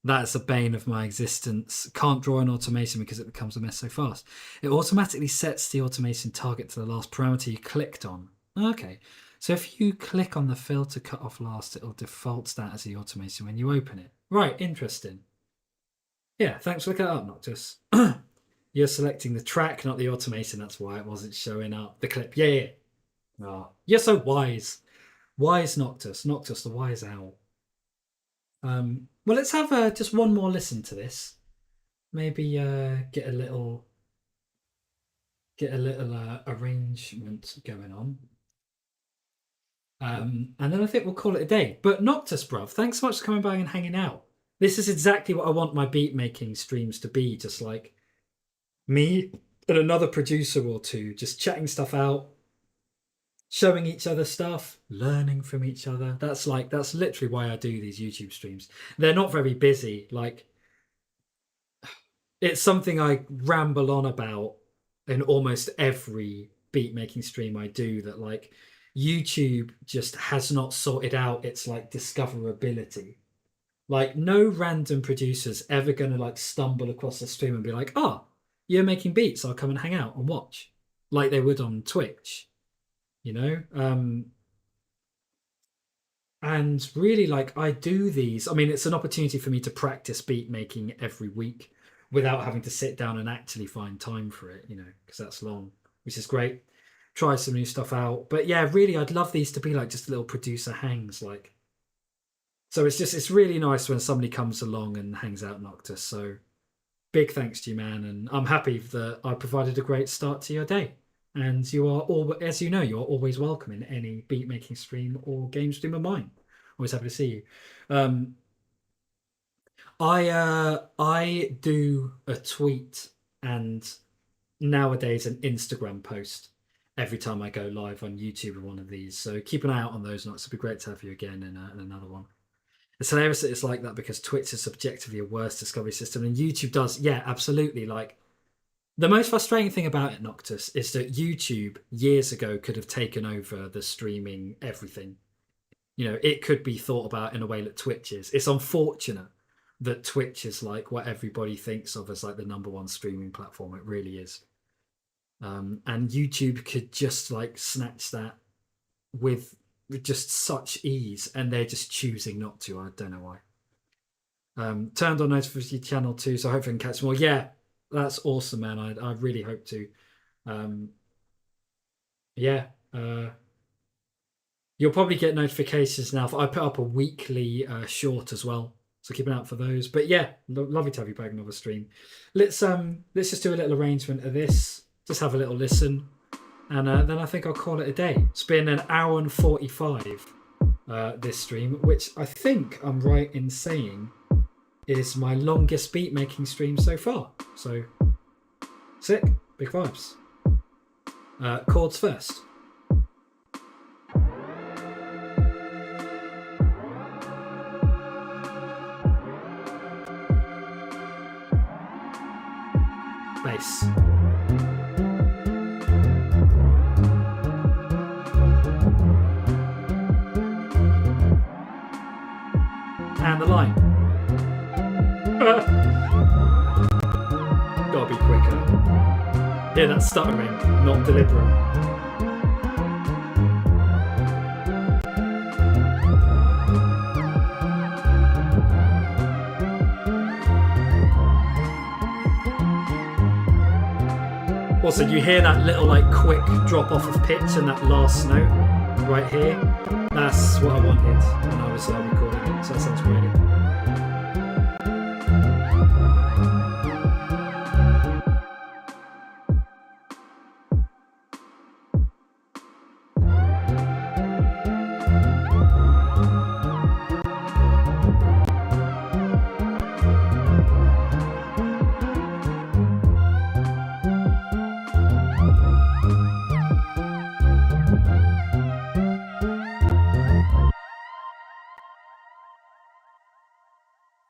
That's a bane of my existence. Can't draw an automation because it becomes a mess so fast. It automatically sets the automation target to the last parameter you clicked on. Okay. So if you click on the filter cut off last, it'll default that as the automation when you open it. Right, interesting. Yeah, thanks for looking that up, Noctis. You're selecting the track, not the automation. That's why it wasn't showing up. The clip. Yeah. Oh, you're so wise. Wise Noctis. Noctis, the wise owl. Well, let's have just one more listen to this. Maybe get a little arrangement going on. And then I think we'll call it a day. But Noctis, bruv, thanks so much for coming by and hanging out. This is exactly what I want my beat making streams to be. Just like me and another producer or two, just chatting stuff out, showing each other stuff, learning from each other. That's literally why I do these YouTube streams. They're not very busy. Like, it's something I ramble on about in almost every beat making stream I do, that like, YouTube just has not sorted out its like discoverability. Like no random producer's ever gonna like stumble across the stream and be like, "Oh, you're making beats. I'll come and hang out and watch," like they would on Twitch, you know. And really, like I do these. I mean, it's an opportunity for me to practice beat making every week without having to sit down and actually find time for it, you know, because that's long, which is great. Try some new stuff out, but yeah, really, I'd love these to be like just little producer hangs, like. So it's really nice when somebody comes along and hangs out Noctis. So big thanks to you, man, and I'm happy that I provided a great start to your day. And you are all, as you know, you're always welcome in any beat making stream or game stream of mine. Always happy to see you. Um, I do a tweet and nowadays an Instagram post every time I go live on YouTube or one of these. So keep an eye out on those. Nights. It'd be great to have you again in another one. It's hilarious that it's like that because Twitch is subjectively a worse discovery system, and YouTube does, yeah, absolutely. Like the most frustrating thing about it, Noctis, is that YouTube years ago could have taken over the streaming everything. You know, it could be thought about in a way that Twitch is. It's unfortunate that Twitch is like what everybody thinks of as like the number one streaming platform. It really is. And YouTube could just like snatch that with just such ease, and they're just choosing not to. I don't know why. Turned on notification channel too, so hopefully I can catch more. Yeah, that's awesome, man. I really hope to. Yeah, you'll probably get notifications now. I put up a weekly short as well, so keep an eye out for those. But yeah, lovely to have you back on another stream. Let's just do a little arrangement of this. Just have a little listen. And then I think I'll call it a day. It's been an hour and 45 this stream, which I think I'm right in saying is my longest beat making stream so far. So sick, big vibes. Chords first. Bass. And the line. Gotta be quicker. Yeah, that's stuttering, not deliberate. Also, you hear that little like quick drop off of pitch and that last note right here. That's what I wanted when I was recording it, so that sounds great.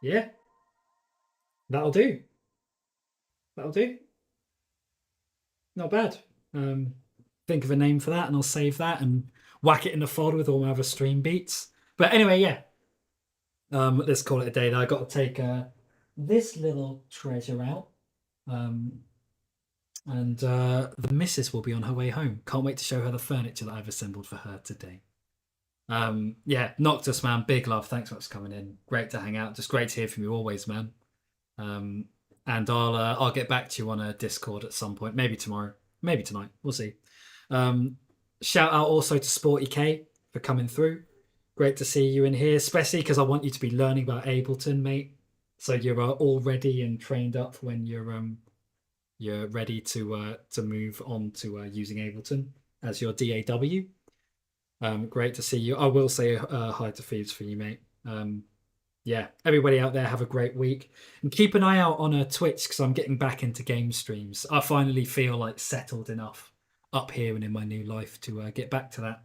Yeah, that'll do. That'll do. Not bad. Think of a name for that and I'll save that and whack it in the folder with all my other stream beats. But anyway, yeah. Let's call it a day. I got to take this little treasure out. And the missus will be on her way home. Can't wait to show her the furniture that I've assembled for her today. Yeah, Noctis, man, big love. Thanks so much for coming in. Great to hang out. Just great to hear from you always, man. And I'll get back to you on a Discord at some point. Maybe tomorrow, maybe tonight. We'll see. Shout out also to Sporty K for coming through. Great to see you in here, especially because I want you to be learning about Ableton, mate. So you're all ready and trained up when you're ready to move on to using Ableton as your DAW. Great to see you. I will say hi to Thieves for you, mate. Yeah, everybody out there, have a great week. And keep an eye out on Twitch because I'm getting back into game streams. I finally feel like settled enough up here and in my new life to get back to that.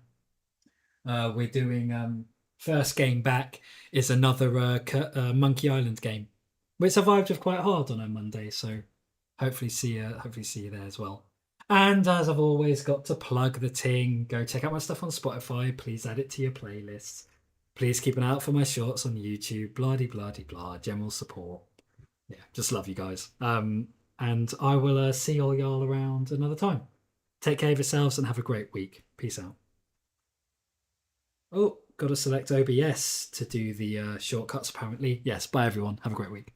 We're doing first game back is another Monkey Island game, which survived with quite hard on a Monday. So hopefully see you there as well. And as I've always got to plug the ting, go check out my stuff on Spotify. Please add it to your playlist. Please keep an eye out for my shorts on YouTube. Blah de blah de blah. General support. Yeah, just love you guys. And I will see all y'all around another time. Take care of yourselves and have a great week. Peace out. Oh, got to select OBS to do the shortcuts apparently. Yes, bye everyone. Have a great week.